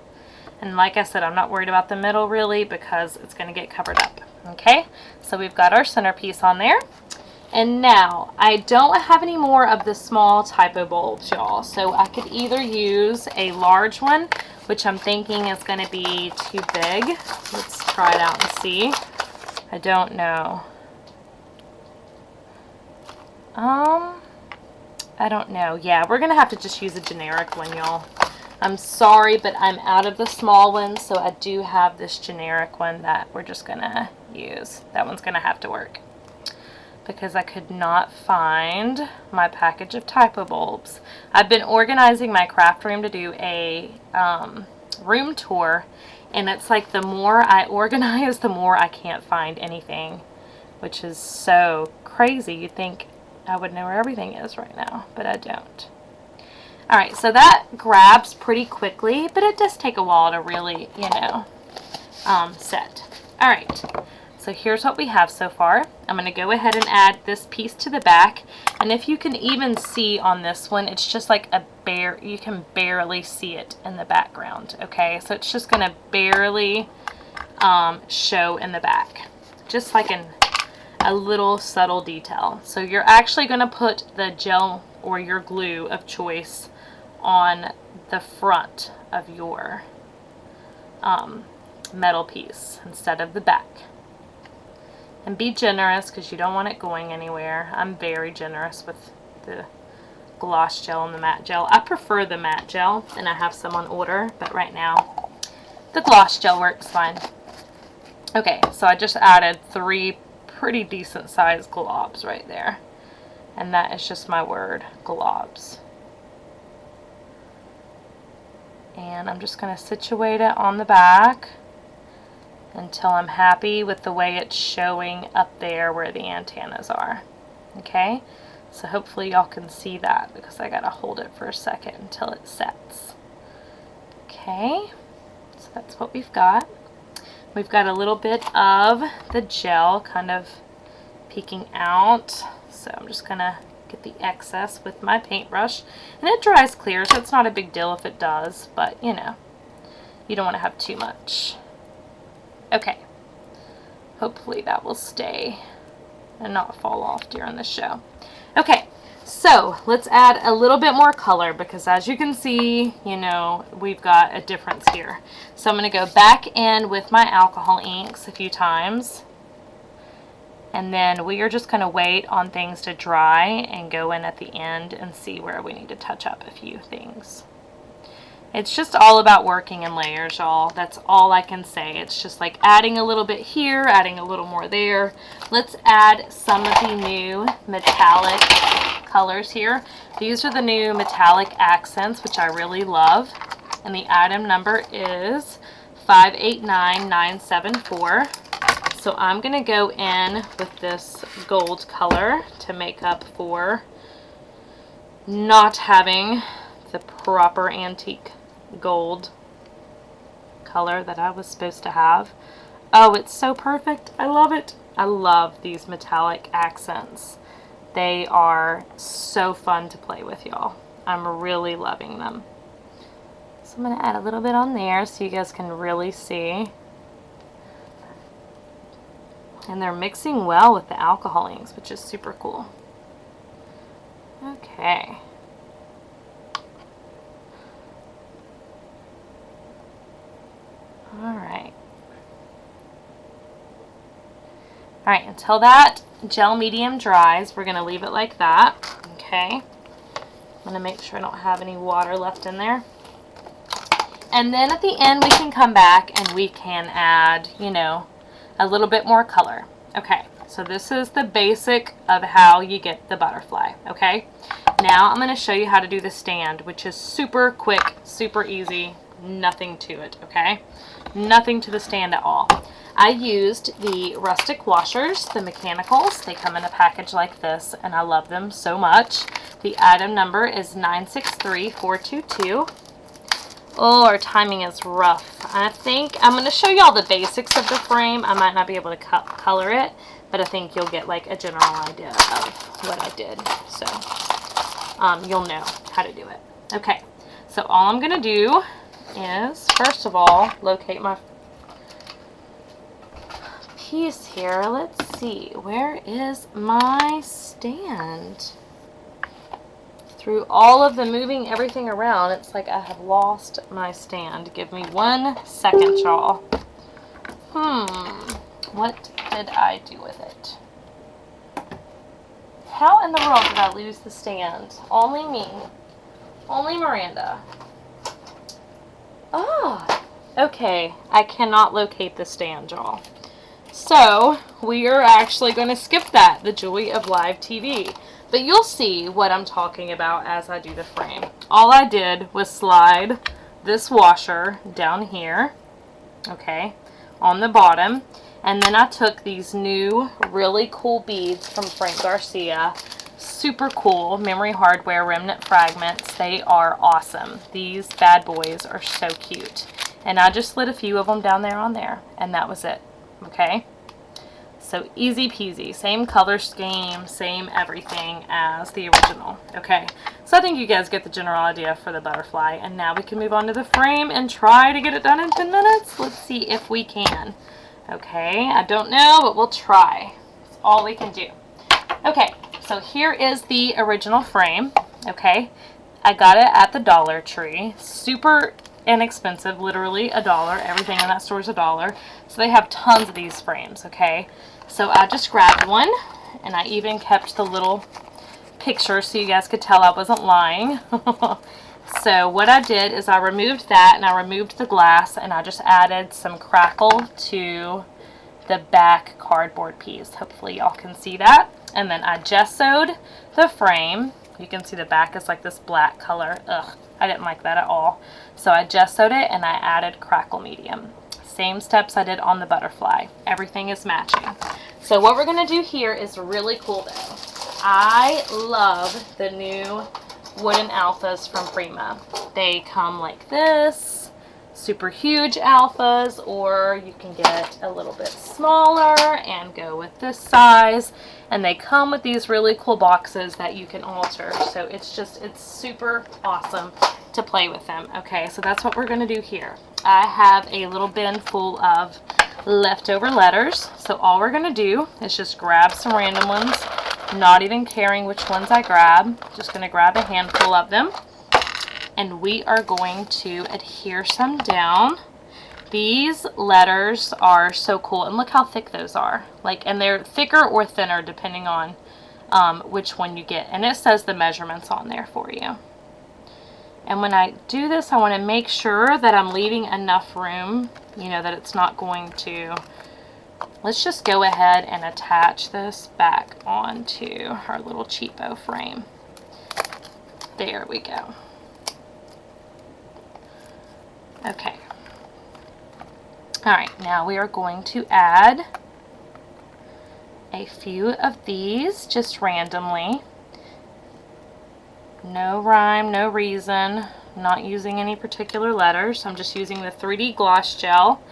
And like I said, I'm not worried about the middle really, because it's going to get covered up. Okay, so we've got our centerpiece on there. And now, I don't have any more of the small Typo bulbs, y'all. So I could either use a large one, which I'm thinking is going to be too big. Let's try it out and see. I don't know. I don't know. Yeah, we're going to have to just use a generic one, y'all. I'm sorry, but I'm out of the small ones, so I do have this generic one that we're just going to use. That one's going to have to work, because I could not find my package of Typo bulbs. I've been organizing my craft room to do a room tour, and it's like the more I organize, the more I can't find anything, which is so crazy. You'd think I would know where everything is right now, but I don't. Alright, so that grabs pretty quickly, but it does take a while to really, you know, set. Alright. So here's what we have so far. I'm going to go ahead and add this piece to the back, and if you can even see on this one, it's just like you can barely see it in the background, okay? So it's just going to barely show in the back, just like a little subtle detail. So you're actually going to put the gel or your glue of choice on the front of your metal piece instead of the back. And be generous, because you don't want it going anywhere. I'm very generous with the gloss gel and the matte gel. I prefer the matte gel, and I have some on order, but right now the gloss gel works fine. Okay, so I just added 3 pretty decent sized globs right there. And that is just my word, globs. And I'm just going to situate it on the back until I'm happy with the way it's showing up there where the antennas are. Okay, So hopefully y'all can see that because I gotta hold it for a second until it sets. Okay, so that's what we've got. We've got a little bit of the gel kind of peeking out. So I'm just gonna get the excess with my paintbrush. And it dries clear, so it's not a big deal if it does, but you know, you don't want to have too much. Okay, hopefully that will stay and not fall off during the show. Okay, so let's add a little bit more color because as you can see, you know, we've got a difference here. So I'm going to go back in with my alcohol inks a few times. And then we are just going to wait on things to dry and go in at the end and see where we need to touch up a few things. It's just all about working in layers, y'all. That's all I can say. It's just like adding a little bit here, adding a little more there. Let's add some of the new metallic colors here. These are the new metallic accents, which I really love. And the item number is 589974. So I'm going to go in with this gold color to make up for not having the proper antique gold color that I was supposed to have. Oh, it's so perfect. I love it. I love these metallic accents. They are so fun to play with, y'all. I'm really loving them. So I'm going to add a little bit on there so you guys can really see. And they're mixing well with the alcohol inks, which is super cool. Okay. Alright. Alright, until that gel medium dries, we're going to leave it like that. Okay. I'm going to make sure I don't have any water left in there. And then at the end we can come back and we can add, you know, a little bit more color. Okay, so this is the basic of how you get the butterfly. Okay, now I'm going to show you how to do the stand, which is super quick, super easy, nothing to it. Okay, nothing to the stand at all. I used the Rustic washers, the mechanicals. They come in a package like this and I love them so much. The item number is 963422. Oh, our timing is rough. I think I'm going to show you all the basics of the frame. I might not be able to color it, but I think you'll get like a general idea of what I did. So you'll know how to do it. Okay, so all I'm going to do is, first of all, locate my piece here. Let's see, where is my stand? Through all of the moving everything around, it's like I have lost my stand. Give me 1 second, y'all. What did I do with it? How in the world did I lose the stand? Only me. Only Miranda. Ah, okay. I cannot locate the stand, y'all. So, we are actually going to skip that, the joy of live TV. But you'll see what I'm talking about as I do the frame. All I did was slide this washer down here, okay, on the bottom. And then I took these new really cool beads from Frank Garcia. Super cool, memory hardware remnant fragments. They are awesome. These bad boys are so cute. And I just slid a few of them down there on there. And that was it, okay? So easy peasy, same color scheme, same everything as the original. Okay, so I think you guys get the general idea for the butterfly. And now we can move on to the frame and try to get it done in 10 minutes. Let's see if we can. Okay, I don't know, but we'll try. That's all we can do. Okay, so here is the original frame. Okay, I got it at the Dollar Tree. Super inexpensive, literally $1. Everything in that store is $1. So they have tons of these frames, okay? So I just grabbed one, and I even kept the little picture so you guys could tell I wasn't lying. So what I did is I removed that, and I removed the glass, and I just added some Crackle to the back cardboard piece. Hopefully y'all can see that. And then I gessoed the frame. You can see the back is like this black color. Ugh, I didn't like that at all. So I gessoed it, and I added Crackle medium. Same steps I did on the butterfly. Everything is matching. So what we're going to do here is really cool though. I love the new wooden alphas from Prima. They come like this, super huge alphas, or you can get a little bit smaller and go with this size. And they come with these really cool boxes that you can alter. So it's super awesome to play with them. Okay, so that's what we're going to do here. I have a little bin full of leftover letters. So all we're going to do is just grab some random ones, not even caring which ones I grab. Just going to grab a handful of them. And we are going to adhere some down. These letters are so cool, and look how thick those are. Like, and they're thicker or thinner depending on which one you get. And it says the measurements on there for you. And when I do this, I want to make sure that I'm leaving enough room, you know, that it's not going to. Let's just go ahead and attach this back onto our little cheapo frame. There we go. Okay. Alright, now we are going to add a few of these just randomly. No rhyme, no reason. I'm not using any particular letters. I'm just using the 3D gloss gel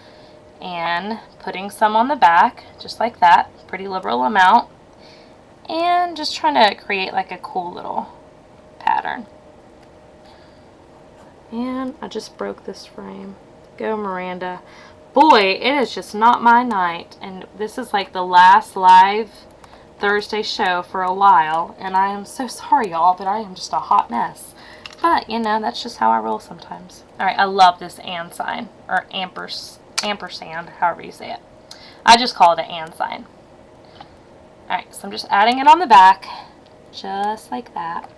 and putting some on the back, just like that. Pretty liberal amount. And just trying to create like a cool little pattern. And I just broke this frame. Go, Miranda. Boy, it is just not my night, and this is like the last live Thursday show for a while, and I am so sorry, y'all, but I am just a hot mess. But, you know, that's just how I roll sometimes. Alright, I love this and sign, or ampersand, however you say it. I just call it an and sign. Alright, so I'm just adding it on the back, just like that.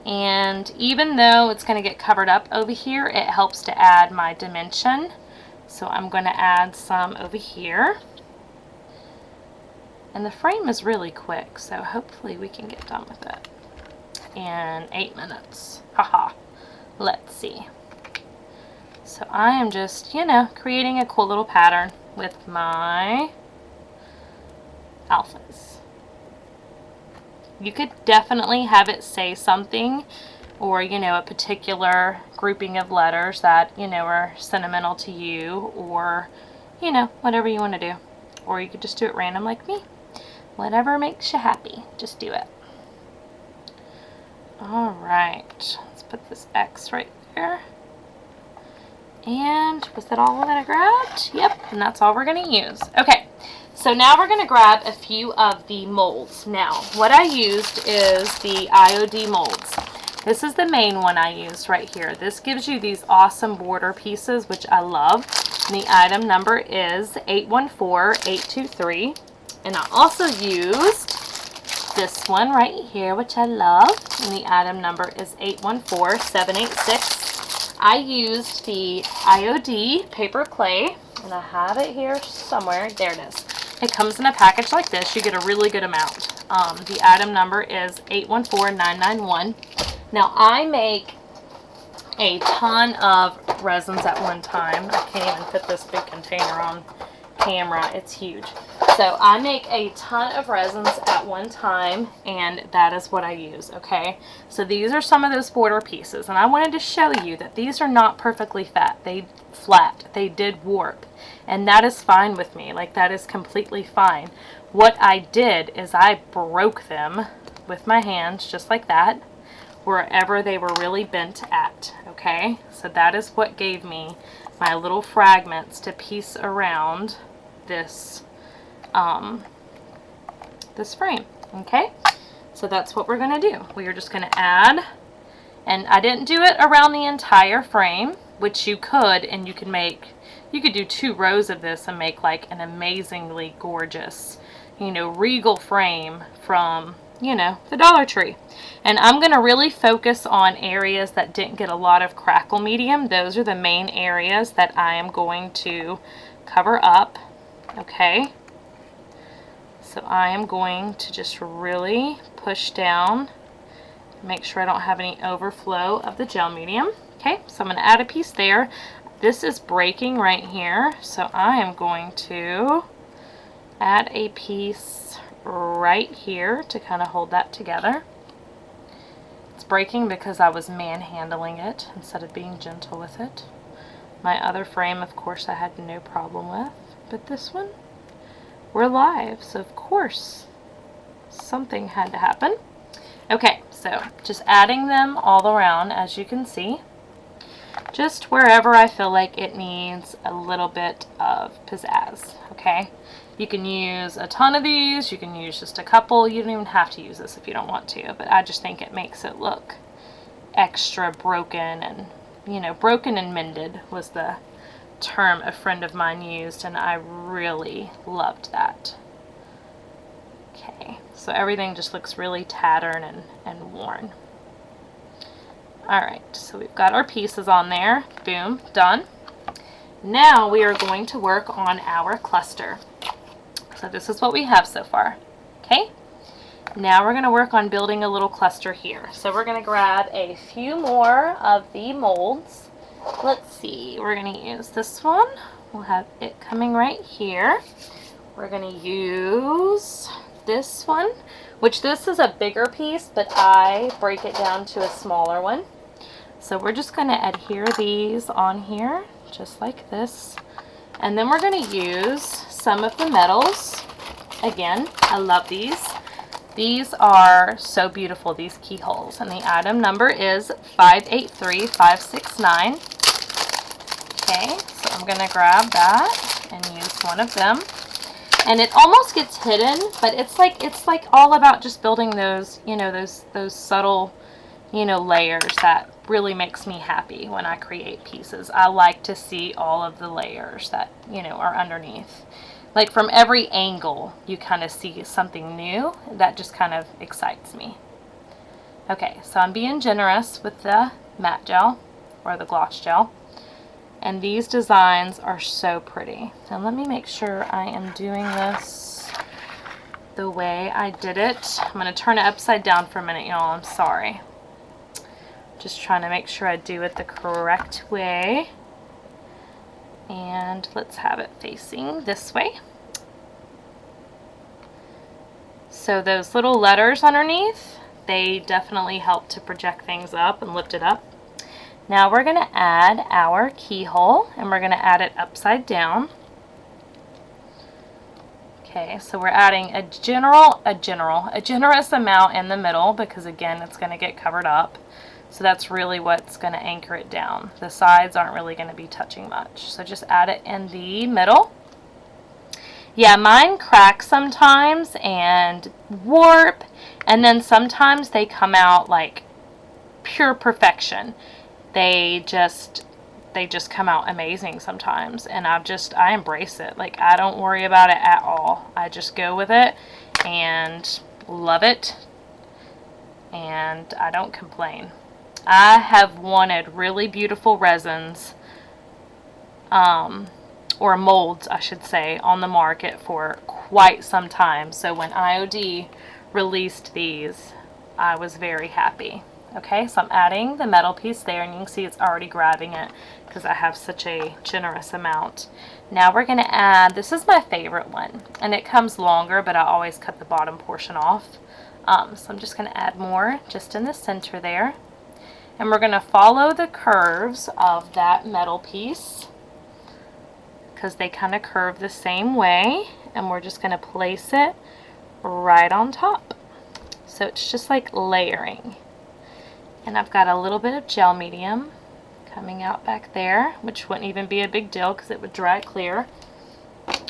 And even though it's going to get covered up over here, it helps to add my dimension. So I'm going to add some over here. And the frame is really quick, so hopefully we can get done with it in 8 minutes. Haha. Let's see. So I am just, you know, creating a cool little pattern with my alphas. You could definitely have it say something, or, you know, a particular grouping of letters that, you know, are sentimental to you, or, you know, whatever you want to do. Or you could just do it random like me. Whatever makes you happy, just do it. Alright, let's put this X right there. And was that all that I grabbed? Yep, and that's all we're going to use. Okay, so now we're going to grab a few of the molds. Now, what I used is the IOD molds. This is the main one I used right here. This gives you these awesome border pieces, which I love. And the item number is 814823. And I also used this one right here, which I love. And the item number is 814786. I used the IOD paper clay, and I have it here somewhere. There it is. It comes in a package like this. You get a really good amount. The item number is 814991. Now, I make a ton of resins at one time. I can't even fit this big container on camera. It's huge. So I make a ton of resins at one time, and that is what I use, okay? So these are some of those border pieces, and I wanted to show you that these are not perfectly flat. They did warp, and that is fine with me. Like, that is completely fine. What I did is I broke them with my hands, just like that, wherever they were really bent at, okay? So that is what gave me my little fragments to piece around this this frame, okay? So that's what we're going to do. We are just going to add, and I didn't do it around the entire frame, which you could, and you could do 2 rows of this and make like an amazingly gorgeous, you know, regal frame from, you know, the Dollar Tree. And I'm going to really focus on areas that didn't get a lot of crackle medium. Those are the main areas that I am going to cover up, okay? So I am going to just really push down, make sure I don't have any overflow of the gel medium. Okay, so I'm going to add a piece there. This is breaking right here, so I am going to add a piece right here to kind of hold that together. It's breaking because I was manhandling it instead of being gentle with it. My other frame, of course, I had no problem with, but this one, we're live, so of course something had to happen. Okay, so just adding them all around, as you can see, just wherever I feel like it needs a little bit of pizzazz. Okay, you can use a ton of these, you can use just a couple, you don't even have to use this if you don't want to, but I just think it makes it look extra broken. And you know, broken and mended was the term a friend of mine used, and I really loved that. Okay, so everything just looks really tattered and worn. Alright, so we've got our pieces on there. Boom, done. Now we are going to work on our cluster. So this is what we have so far. Okay, now we're going to work on building a little cluster here. So we're going to grab a few more of the molds. Let's see, we're going to use this one. We'll have it coming right here. We're going to use this one, which this is a bigger piece, but I break it down to a smaller one. So we're just going to adhere these on here, just like this. And then we're going to use some of the metals. Again, I love these. These are so beautiful, these keyholes. And the item number is 583569. Okay, so I'm going to grab that and use one of them. And it almost gets hidden, but it's like all about just building those, you know, those subtle, you know, layers that really makes me happy when I create pieces. I like to see all of the layers that, you know, are underneath. Like from every angle, you kind of see something new. That just kind of excites me. Okay, so I'm being generous with the matte gel or the gloss gel. And these designs are so pretty. And let me make sure I am doing this the way I did it. I'm going to turn it upside down for a minute, y'all. I'm sorry. Just trying to make sure I do it the correct way. And let's have it facing this way. So those little letters underneath, they definitely help to project things up and lift it up. Now we're going to add our keyhole, and we're going to add it upside down. Okay, so we're adding a generous amount in the middle, because again, it's going to get covered up. So that's really what's going to anchor it down. The sides aren't really going to be touching much. So just add it in the middle. Yeah, mine crack sometimes and warp, and then sometimes they come out like pure perfection. They just come out amazing sometimes, and I embrace it. Like, I don't worry about it at all. I just go with it and love it, and I don't complain. I have wanted really beautiful resins, or molds, I should say, on the market for quite some time. So when IOD released these, I was very happy. Okay, so I'm adding the metal piece there, and you can see it's already grabbing it because I have such a generous amount. Now we're going to add, this is my favorite one, and it comes longer, but I always cut the bottom portion off. So I'm just going to add more just in the center there. And we're going to follow the curves of that metal piece because they kind of curve the same way, and we're just going to place it right on top. So it's just like layering. And I've got a little bit of gel medium coming out back there, which wouldn't even be a big deal because it would dry clear.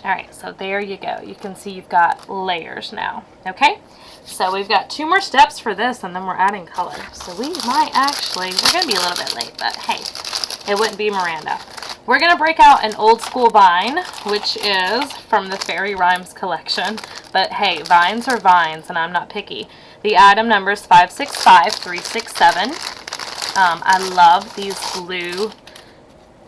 Alright, so there you go. You can see you've got layers now. Okay, so we've got 2 more steps for this, and then we're adding color. So we might actually, we're going to be a little bit late, but hey, it wouldn't be Miranda. We're going to break out an old school vine, which is from the Fairy Rhymes collection. But hey, vines are vines, and I'm not picky. The item number is 565367. I love these blue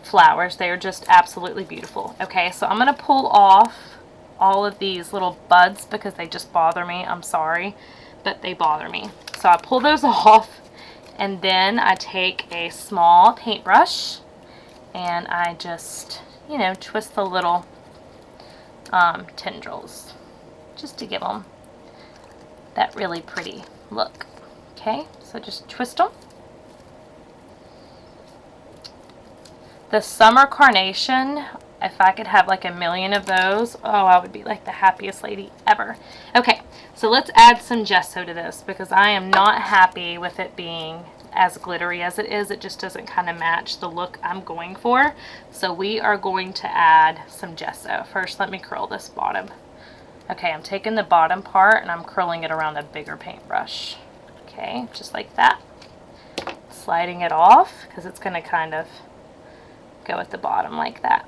flowers. They are just absolutely beautiful. Okay, so I'm going to pull off all of these little buds because they just bother me. I'm sorry, but they bother me. So I pull those off, and then I take a small paintbrush and I just, you know, twist the little tendrils just to give them that really pretty look. Okay, so just twist them. The summer carnation, if I could have like a million of those, oh, I would be like the happiest lady ever. Okay, so let's add some gesso to this because I am not happy with it being as glittery as it is. It just doesn't kind of match the look I'm going for. So we are going to add some gesso. First, let me curl this bottom. Okay, I'm taking the bottom part and I'm curling it around a bigger paintbrush. Okay, just like that. Sliding it off because it's going to kind of go at the bottom like that.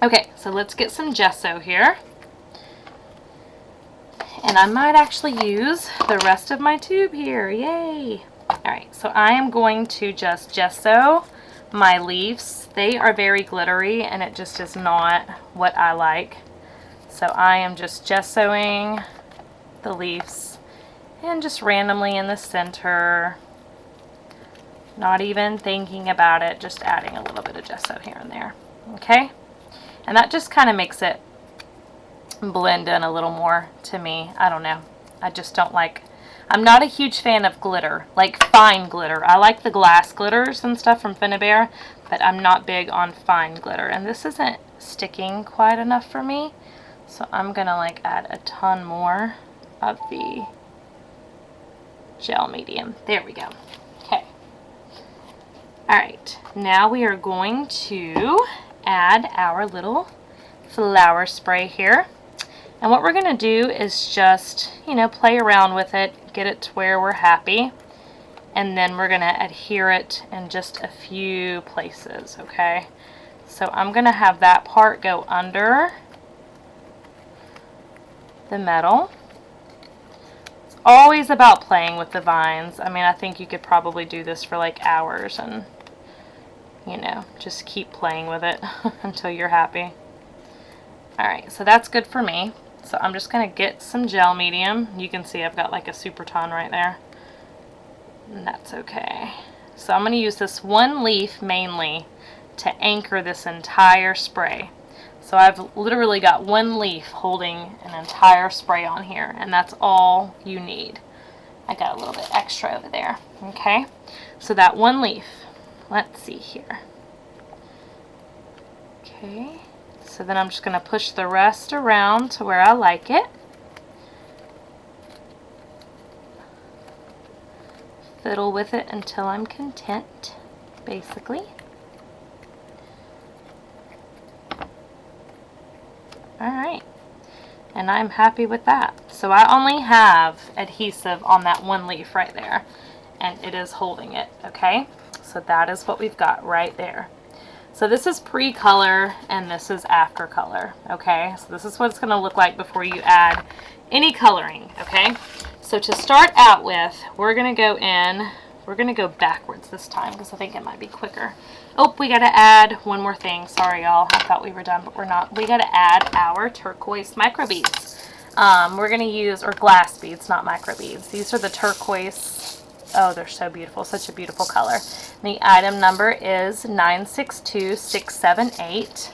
Okay, so let's get some gesso here. And I might actually use the rest of my tube here. Yay! Alright, so I am going to just gesso my leaves. They are very glittery and it just is not what I like. So I am just gessoing the leaves and just randomly in the center. Not even thinking about it, just adding a little bit of gesso here and there. Okay? And that just kind of makes it blend in a little more to me. I don't know. I just don't like, I'm not a huge fan of glitter, like fine glitter. I like the glass glitters and stuff from Finnabair, but I'm not big on fine glitter. And this isn't sticking quite enough for me. So I'm going to like add a ton more of the gel medium. There we go. Okay. Alright, now we are going to add our little flower spray here. And what we're going to do is just, you know, play around with it, get it to where we're happy. And then we're going to adhere it in just a few places, okay? So I'm going to have that part go under the metal. It's always about playing with the vines. I mean, I think you could probably do this for like hours and, you know, just keep playing with it until you're happy. Alright, so that's good for me. So I'm just going to get some gel medium. You can see I've got like a super ton right there. And that's okay. So I'm going to use this one leaf mainly to anchor this entire spray. So I've literally got one leaf holding an entire spray on here, and that's all you need. I got a little bit extra over there. Okay, so that one leaf. Let's see here. Okay, so then I'm just going to push the rest around to where I like it. Fiddle with it until I'm content, basically. Alright, and I'm happy with that. So I only have adhesive on that one leaf right there, and it is holding it, okay? So that is what we've got right there. So this is pre-color and this is after color, okay? So this is what it's going to look like before you add any coloring, okay? So to start out with, we're going to go in, we're going to go backwards this time because I think it might be quicker. Oh, we got to add one more thing. Sorry, y'all. I thought we were done, but we're not. We got to add our turquoise micro beads. We're going to use, or glass beads, not micro beads. These are the turquoise. Oh, they're so beautiful. Such a beautiful color. The item number is 962678.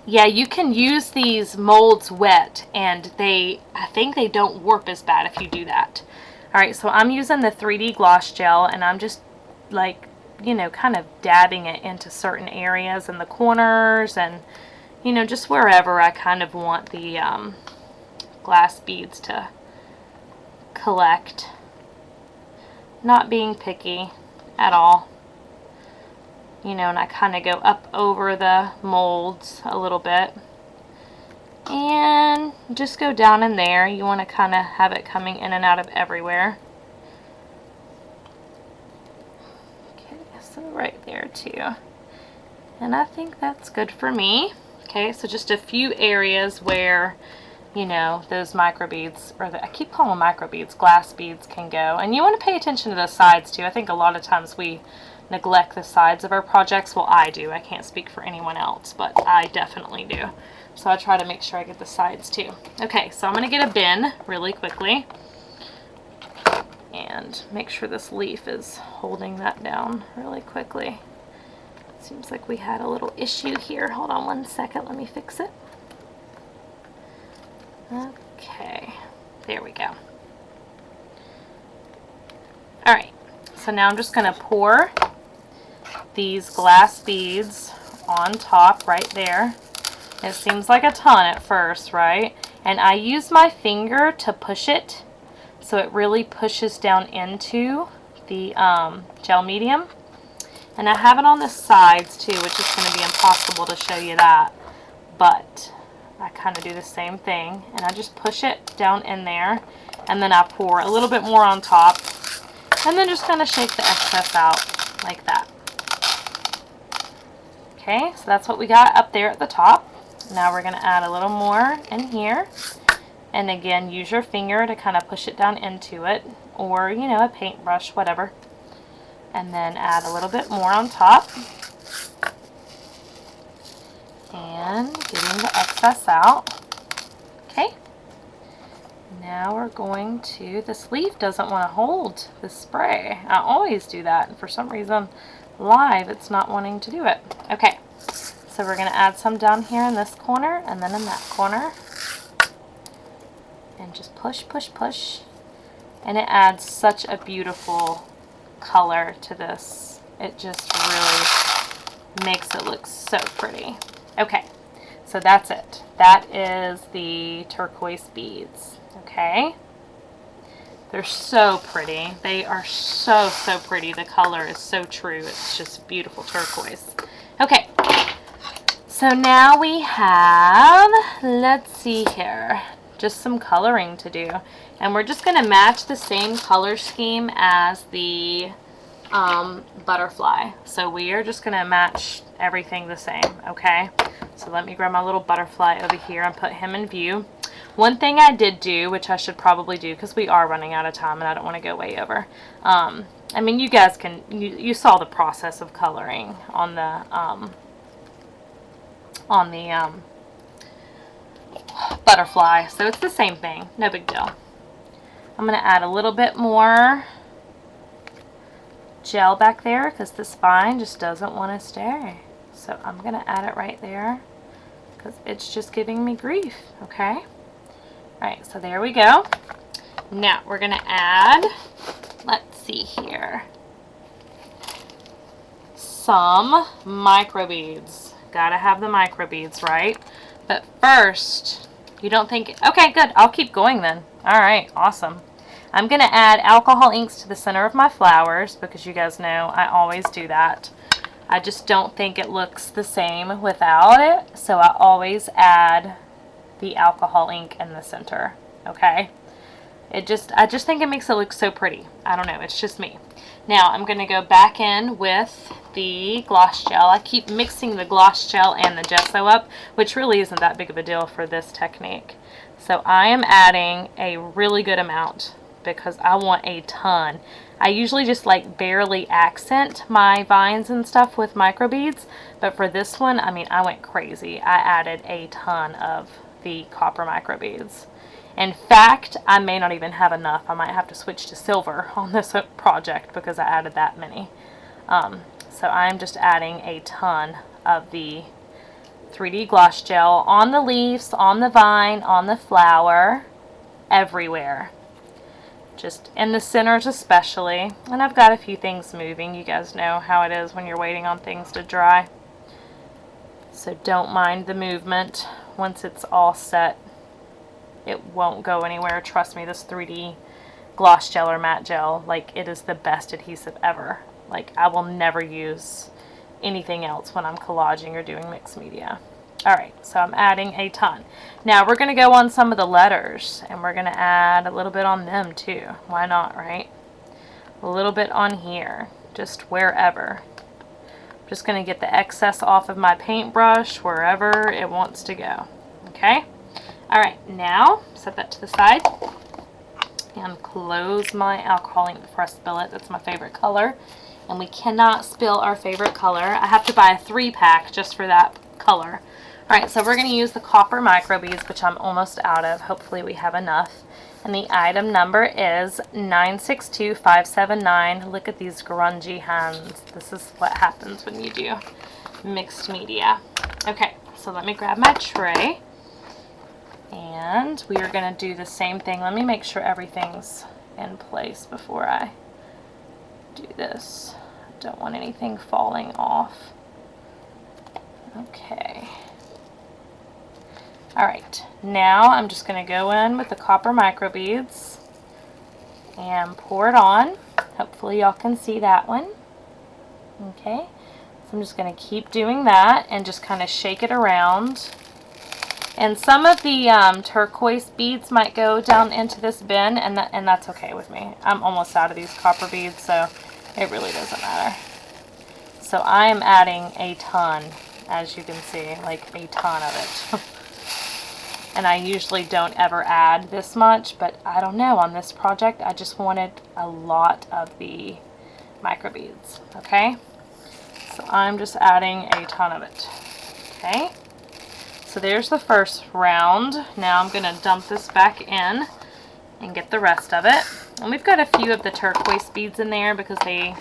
Yeah, you can use these molds wet, and I think they don't warp as bad if you do that. Alright, so I'm using the 3D gloss gel, and I'm just, like, you know, kind of dabbing it into certain areas in the corners, and, you know, just wherever I kind of want the glass beads to collect. Not being picky at all. You know, and I kind of go up over the molds a little bit. And just go down in there. You want to kind of have it coming in and out of everywhere. Okay, so right there too. And I think that's good for me. Okay, so just a few areas where, you know, those micro beads, or I keep calling them micro beads, glass beads can go. And you want to pay attention to the sides too. I think a lot of times we neglect the sides of our projects. Well, I do. I can't speak for anyone else, but I definitely do. So I try to make sure I get the sides too. Okay, so I'm going to get a bin really quickly and make sure this leaf is holding that down really quickly. Seems like we had a little issue here. Hold on one second. Let me fix it. Okay, there we go. Alright, so now I'm just going to pour these glass beads on top right there. It seems like a ton at first, right? And I use my finger to push it so it really pushes down into the gel medium. And I have it on the sides too, which is going to be impossible to show you that. But I kind of do the same thing, and I just push it down in there, and then I pour a little bit more on top, and then just kind of shake the excess out like that. Okay, so that's what we got up there at the top. Now we're going to add a little more in here, and again, use your finger to kind of push it down into it, or, you know, a paintbrush, whatever. And then add a little bit more on top. And getting the excess out. Okay. Now we're going to, this leaf doesn't want to hold the spray. I always do that, and for some reason live it's not wanting to do it. Okay, so we're going to add some down here in this corner and then in that corner. And just push, push, push. And it adds such a beautiful color to this. It just really makes it look so pretty. Okay, so that's it. That is the turquoise beads. Okay, they're so pretty. They are so pretty. The color is so true. It's just beautiful turquoise. Okay, so now we have, let's see here, just some coloring to do. And we're just going to match the same color scheme as the butterfly. So we are just going to match everything the same, okay? So let me grab my little butterfly over here and put him in view. One thing I did do, which I should probably do because we are running out of time and I don't want to go way over. I mean, you guys can, you saw the process of coloring on the butterfly, so it's the same thing, no big deal. I'm going to add a little bit more gel back there because the spine just doesn't want to stay. So I'm going to add it right there because it's just giving me grief, okay? Alright, so there we go. Now we're going to add, let's see here, some micro beads. Gotta have the micro beads, right? But first, you don't think, okay, good, I'll keep going then. Alright, awesome. I'm going to add alcohol inks to the center of my flowers because you guys know I always do that. I just don't think it looks the same without it, so I always add the alcohol ink in the center, okay? I just think it makes it look so pretty. I don't know, it's just me. Now I'm going to go back in with the gloss gel. I keep mixing the gloss gel and the gesso up, which really isn't that big of a deal for this technique. So I am adding a really good amount because I want a ton. I usually just like barely accent my vines and stuff with micro beads, but for this one, I mean, I went crazy. I added a ton of the copper micro beads. In fact, I may not even have enough. I might have to switch to silver on this project because I added that many. So I'm just adding a ton of the 3D gloss gel on the leaves, on the vine, on the flower, everywhere. Just in the centers especially. And I've got a few things moving. You guys know how it is when you're waiting on things to dry. So don't mind the movement. Once it's all set, it won't go anywhere. Trust me, this 3D gloss gel or matte gel, like, it is the best adhesive ever. Like, I will never use anything else when I'm collaging or doing mixed media. Alright, so I'm adding a ton. Now we're going to go on some of the letters, and we're going to add a little bit on them too. Why not, right? A little bit on here, just wherever. I'm just going to get the excess off of my paintbrush wherever it wants to go. Okay? Alright, now set that to the side and close my alcohol ink before I spill it. That's my favorite color, and we cannot spill our favorite color. I have to buy a 3-pack just for that color. Alright, so we're going to use the copper micro beads, which I'm almost out of. Hopefully we have enough. And the item number is 962579. Look at these grungy hands. This is what happens when you do mixed media. Okay, so let me grab my tray. And we are going to do the same thing. Let me make sure everything's in place before I do this. I don't want anything falling off. Okay. Alright, now I'm just going to go in with the copper microbeads and pour it on. Hopefully y'all can see that one. Okay, so I'm just going to keep doing that and just kind of shake it around. And some of the turquoise beads might go down into this bin, and that's okay with me. I'm almost out of these copper beads, so it really doesn't matter. So I am adding a ton, as you can see, like a ton of it. And I usually don't ever add this much, but I don't know, on this project I just wanted a lot of the microbeads. Okay, so I'm just adding a ton of it. Okay, so there's the first round. Now I'm going to dump this back in and get the rest of it. And we've got a few of the turquoise beads in there because they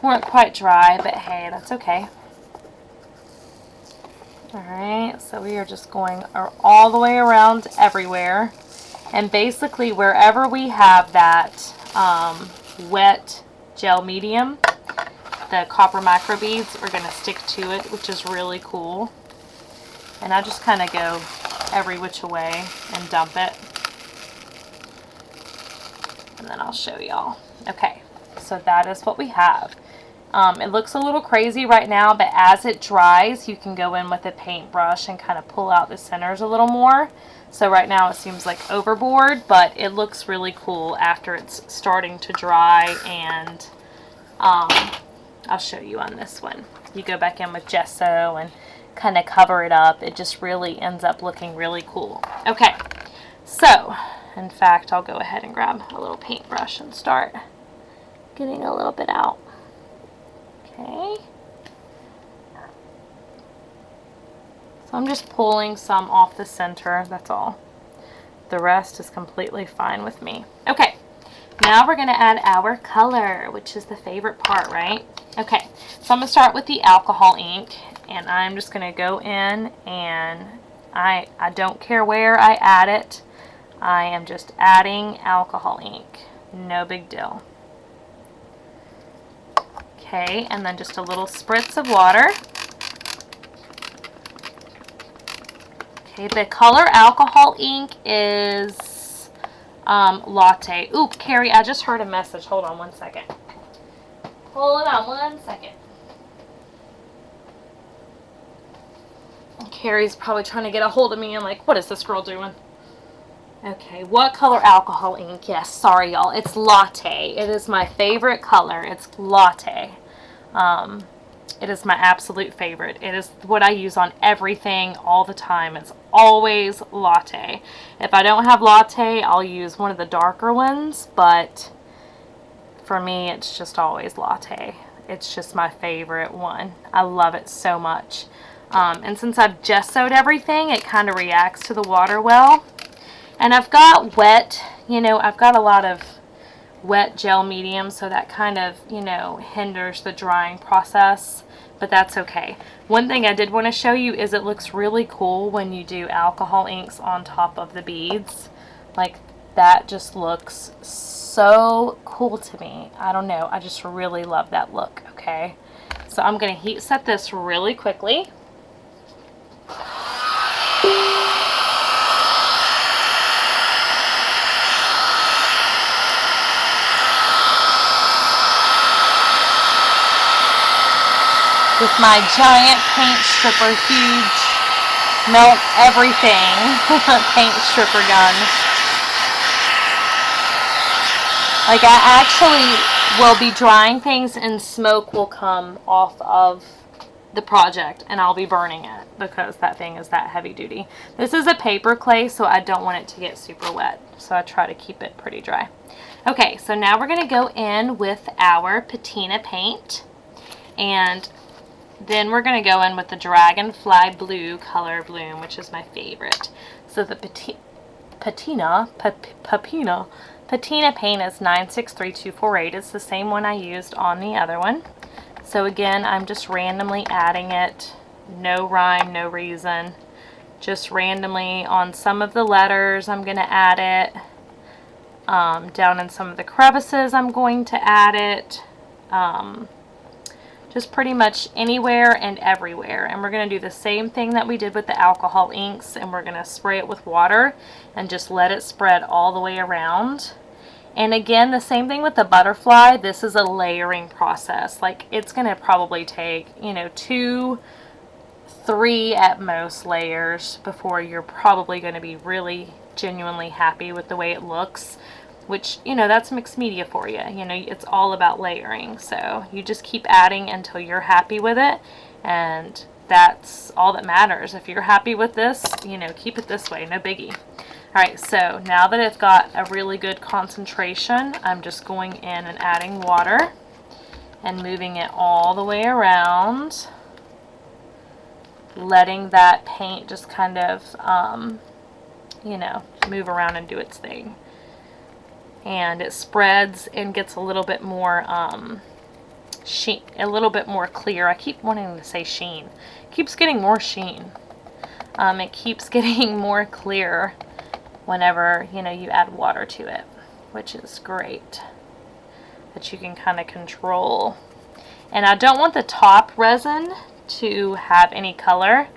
weren't quite dry, but hey, that's okay. Alright, so we are just going all the way around everywhere. And basically wherever we have that wet gel medium, the copper microbeads are going to stick to it, which is really cool. And I just kind of go every which way and dump it. And then I'll show y'all. Okay, so that is what we have. It looks a little crazy right now, but as it dries, you can go in with a paintbrush and kind of pull out the centers a little more. So right now it seems like overboard, but it looks really cool after it's starting to dry. And I'll show you on this one. You go back in with gesso and kind of cover it up. It just really ends up looking really cool. Okay, so in fact, I'll go ahead and grab a little paintbrush and start getting a little bit out. Okay, so I'm just pulling some off the center, that's all. The rest is completely fine with me. Okay, now we're going to add our color, which is the favorite part, right? Okay, so I'm going to start with the alcohol ink, and I'm just going to go in, and I don't care where I add it. I am just adding alcohol ink. No big deal. Okay, and then just a little spritz of water. Okay, the color alcohol ink is latte. Oop, Carrie, I just heard a message. Hold on one second. Hold on one second. Carrie's probably trying to get a hold of me. I'm like, what is this girl doing? Okay, what color alcohol ink? Yes, sorry y'all, it's latte. It is my favorite color. It's latte. It is my absolute favorite. It is what I use on everything all the time. It's always latte. If I don't have latte, I'll use one of the darker ones, but for me, it's just always latte. It's just my favorite one. I love it so much. And since I've gessoed everything, it kind of reacts to the water well. And I've got wet, I've got a lot of wet gel medium, so that kind of, hinders the drying process, but that's okay. One thing I did want to show you is it looks really cool when you do alcohol inks on top of the beads. Like, that just looks so cool to me. I don't know, I just really love that look, okay? So I'm going to heat set this really quickly. With my giant paint stripper, huge, melt everything, paint stripper gun. Like, I actually will be drying things and smoke will come off of the project and I'll be burning it because that thing is that heavy duty. This is a paper clay, so I don't want it to get super wet, so I try to keep it pretty dry. Okay, so now we're going to go in with our patina paint, and then we're going to go in with the Dragonfly blue color bloom, which is my favorite. So the patina paint is 963248. It's the same one I used on the other one. So again, I'm just randomly adding it. No rhyme, no reason. just randomly on some of the letters. I'm going to add it. Down in some of the crevices, I'm going to add it. Just pretty much anywhere and everywhere. And we're going to do the same thing that we did with the alcohol inks, and we're going to spray it with water and just let it spread all the way around. And again, the same thing with the butterfly. This is a layering process. Like, it's going to probably take, you know, 2, 3 at most layers before you're probably going to be really genuinely happy with the way it looks. Which, you know, that's mixed media for you. You know, it's all about layering. So you just keep adding until you're happy with it. And that's all that matters. If you're happy with this, you know, keep it this way. No biggie. Alright, so now that I've got a really good concentration, I'm just going in and adding water and moving it all the way around. Letting that paint just kind of, you know, move around and do its thing. And it spreads and gets a little bit more sheen, a little bit more clear. I keep wanting to say sheen. It keeps getting more sheen. It keeps getting more clear whenever, you know, you add water to it, which is great. That you can kind of control. And I don't want the top resin to have any color,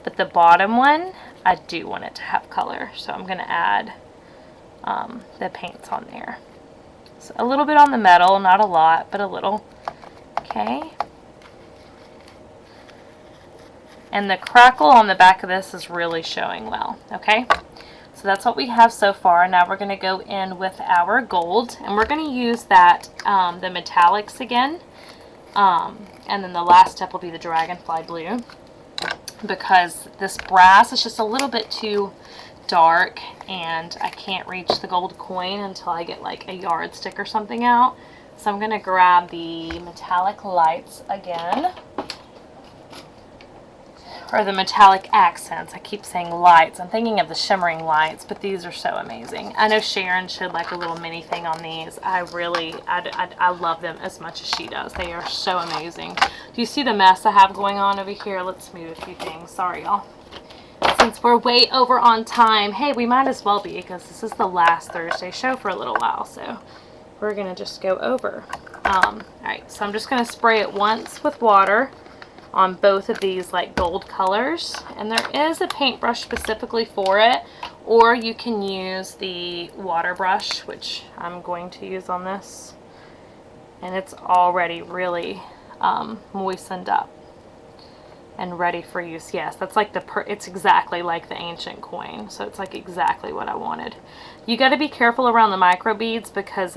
but the bottom one, I do want it to have color. So I'm going to add the paints on there. So a little bit on the metal, not a lot, but a little. Okay. And the crackle on the back of this is really showing well. Okay. So that's what we have so far. Now we're going to go in with our gold, and we're going to use that, the metallics again. And then the last step will be the Dragonfly blue, because this brass is just a little bit too dark and I can't reach the gold coin until I get like a yardstick or something out. So I'm going to grab the metallic lights again, or the metallic accents. I keep saying lights. I'm thinking of the shimmering lights, but these are so amazing. I know Sharon showed like a little mini thing on these. I love them as much as she does. They are so amazing. Do you see the mess I have going on over here? Let's move a few things. Sorry, y'all. Since we're way over on time, hey, we might as well be, because this is the last Thursday show for a little while, so we're going to just go over. Alright, so I'm just going to spray it once with water on both of these like gold colors, and there is a paintbrush specifically for it, or you can use the water brush, which I'm going to use on this, and it's already really moistened up and ready for use. Yes, that's like it's exactly like the ancient coin, so it's like exactly what I wanted. You got to be careful around the micro beads, because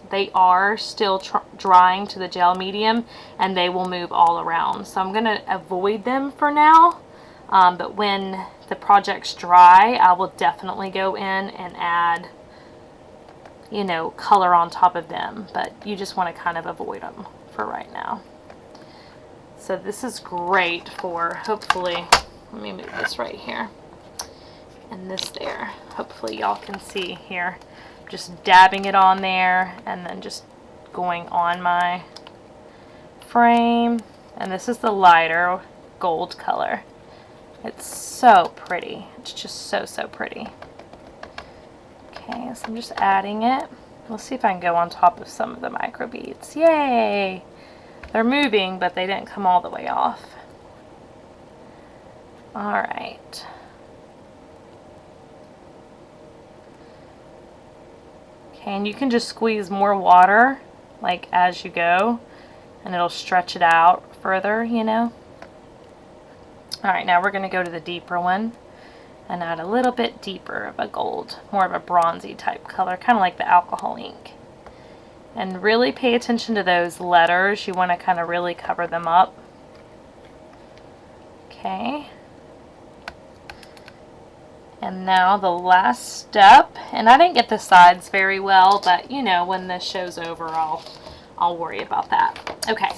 they are still drying to the gel medium and they will move all around. So I'm going to avoid them for now, but when the project's dry, I will definitely go in and add, you know, color on top of them, but you just want to kind of avoid them for right now. So this is great for, hopefully, let me move this right here and this there. Hopefully y'all can see here. Just dabbing it on there and then just going on my frame. And this is the lighter gold color. It's so pretty. It's just so, so pretty. Okay, so I'm just adding it. Let's see if I can go on top of some of the micro beads. Yay! They're moving, but they didn't come all the way off. Alright. Okay, and you can just squeeze more water, like as you go, and it'll stretch it out further, you know. Alright, now we're going to go to the deeper one and add a little bit deeper of a gold, more of a bronzy type color, kind of like the alcohol ink. And really pay attention to those letters. You want to kind of really cover them up. Okay. And now the last step, and I didn't get the sides very well, but you know, when this show's over, I'll worry about that. Okay.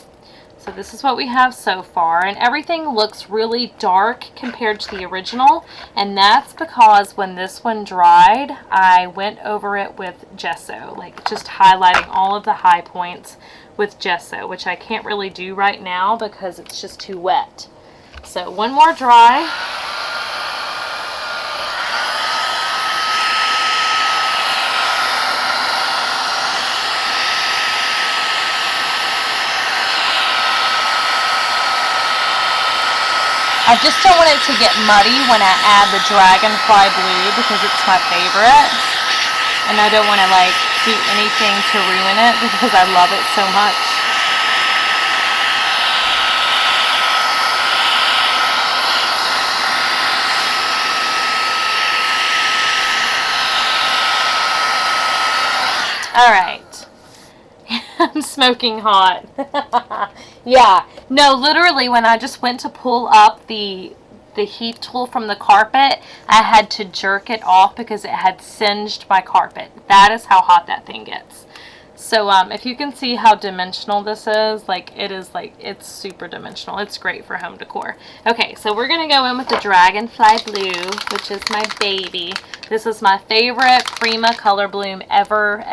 So this is what we have so far, and everything looks really dark compared to the original, and that's because when this one dried, I went over it with gesso, like just highlighting all of the high points with gesso, which I can't really do right now because it's just too wet. So one more dry, I just don't want it to get muddy when I add the Dragonfly blue because it's my favorite. And I don't want to like do anything to ruin it because I love it so much. Alright. I'm smoking hot. Yeah. No, literally when I just went to pull up the heat tool from the carpet, I had to jerk it off because it had singed my carpet. That is how hot that thing gets. So if you can see how dimensional this is, like it's super dimensional. It's great for home decor. Okay, so we're gonna go in with the Dragonfly blue, which is my baby. This is my favorite Prima color bloom ever.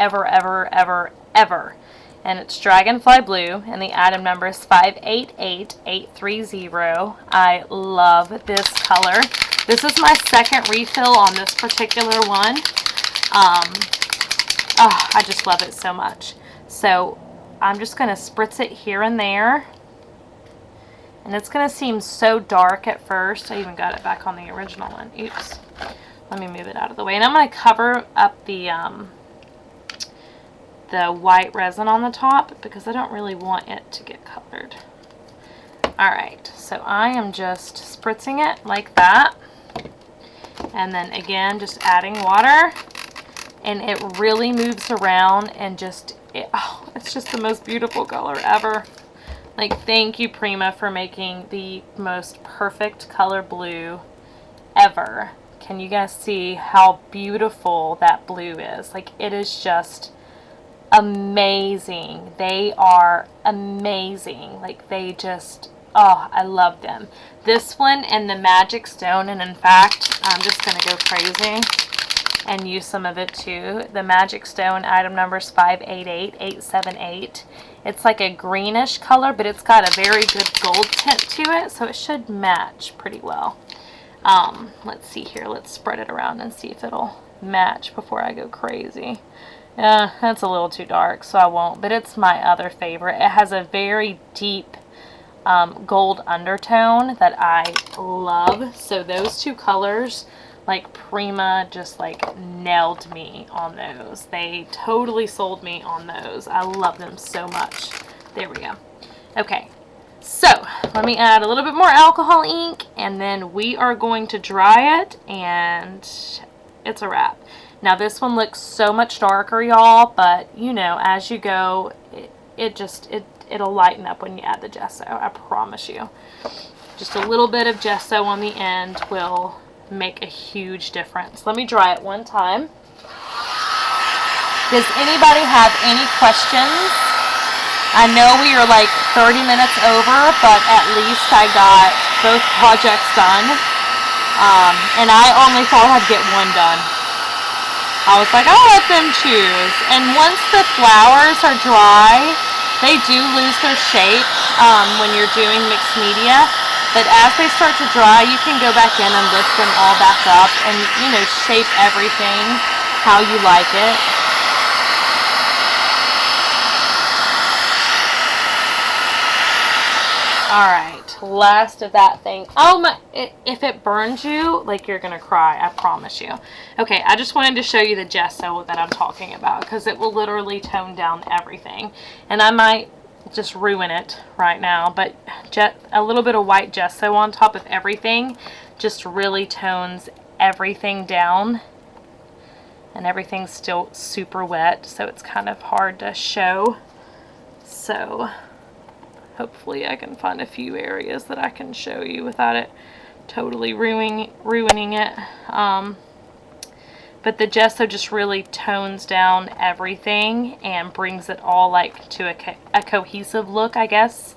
And it's Dragonfly blue, and the item number is 588830. I love this color. This is my second refill on this particular one. Oh, I just love it so much. So I'm just going to spritz it here and there. And it's going to seem so dark at first. I even got it back on the original one. Oops. Let me move it out of the way. And I'm going to cover up the white resin on the top because I don't really want it to get colored. Alright, so I am just spritzing it like that. And then again, just adding water. And it really moves around and just, it's just the most beautiful color ever. Like, thank you, Prima, for making the most perfect color blue ever. Can you guys see how beautiful that blue is? Like, it is just amazing. They are amazing. Like, they just, oh, I love them. This one and the Magic Stone, and in fact, I'm just going to go crazy and use some of it too. The Magic Stone item number is 588878. It's like a greenish color, but it's got a very good gold tint to it, so it should match pretty well. Let's see here. Let's spread it around and see if it'll match before I go crazy. That's a little too dark, so I won't, but it's my other favorite. It has a very deep gold undertone that I love. So those two colors, like, Prima just like nailed me on those. They totally sold me on those. I love them so much. There we go. Okay, so let me add a little bit more alcohol ink, and then we are going to dry it, and it's a wrap. Now this one looks so much darker, y'all, but you know, as you go, it'll lighten up when you add the gesso. I promise you. Just a little bit of gesso on the end will make a huge difference. Let me dry it one time. Does anybody have any questions? I know we are like 30 minutes over, but at least I got both projects done. And I only thought I'd get one done. I was like, I'll let them choose. And once the flowers are dry, they do lose their shape when you're doing mixed media. But as they start to dry, you can go back in and lift them all back up and, you know, shape everything how you like it. Alright, last of that thing. Oh my, if it burns you, like, you're gonna cry, I promise you. Okay, I just wanted to show you the gesso that I'm talking about because it will literally tone down everything. And I might just ruin it right now, but a little bit of white gesso on top of everything just really tones everything down, and everything's still super wet, so it's kind of hard to show. So hopefully I can find a few areas that I can show you without it totally ruining it. But the gesso just really tones down everything and brings it all like to a cohesive look, I guess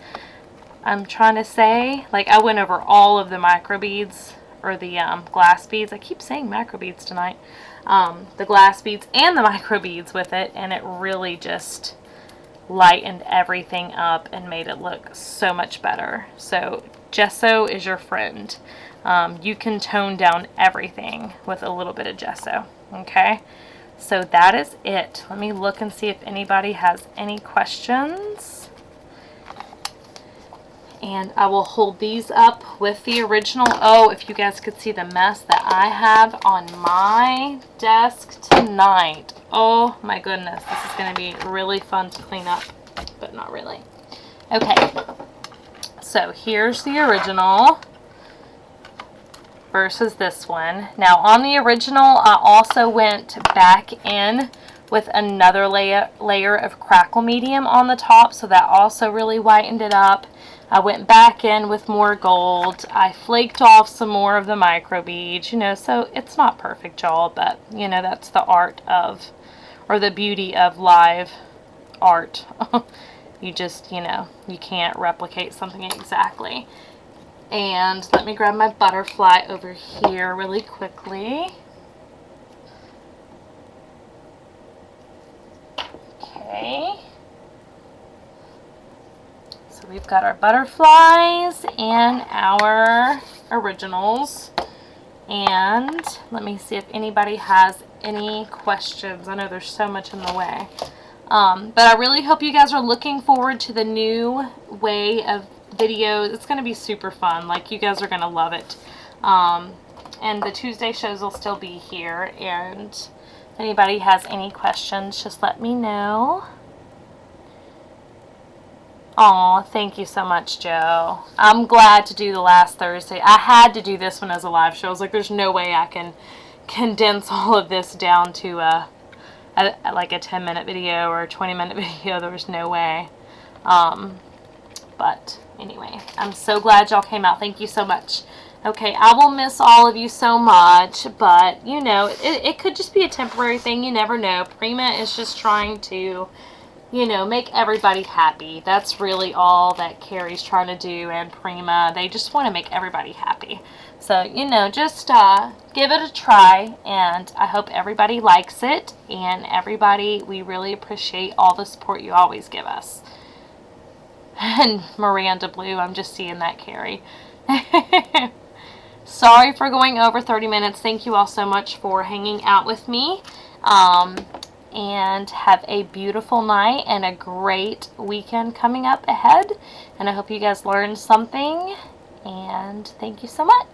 I'm trying to say. Like, I went over all of the micro beads, or the glass beads. I keep saying micro beads tonight. The glass beads and the micro beads with it, and it really just lightened everything up and made it look so much better. So gesso is your friend. You can tone down everything with a little bit of gesso. Okay, so that is it. Let me look and see if anybody has any questions. And I will hold these up with the original. Oh, if you guys could see the mess that I have on my desk tonight. Oh my goodness, this is going to be really fun to clean up, but not really. Okay, so here's the original versus this one. Now on the original, I also went back in with another layer of Crackle medium on the top, so that also really whitened it up. I went back in with more gold. I flaked off some more of the micro beads, you know, so it's not perfect, y'all, but, you know, that's the art of, or the beauty of live art. You just, you know, you can't replicate something exactly. And let me grab my butterfly over here really quickly. Okay. So we've got our butterflies and our originals. And let me see if anybody has any questions. I know there's so much in the way. But I really hope you guys are looking forward to the new way of videos. It's going to be super fun. Like, you guys are going to love it. And the Tuesday shows will still be here. And if anybody has any questions, just let me know. Aw, thank you so much, Joe. I'm glad to do the last Thursday. I had to do this one as a live show. I was like, there's no way I can condense all of this down to like a 10-minute video or a 20-minute video. There was no way. But anyway, I'm so glad y'all came out. Thank you so much. Okay, I will miss all of you so much, but, you know, it could just be a temporary thing. You never know. Prima is just trying to, you know, make everybody happy. That's really all that Carrie's trying to do, and Prima. They just want to make everybody happy. So, you know, just give it a try, and I hope everybody likes it, and everybody, we really appreciate all the support you always give us. And Miranda Blue, I'm just seeing that, Carrie. Sorry for going over 30 minutes. Thank you all so much for hanging out with me. And have a beautiful night and a great weekend coming up ahead. And I hope you guys learned something. And thank you so much.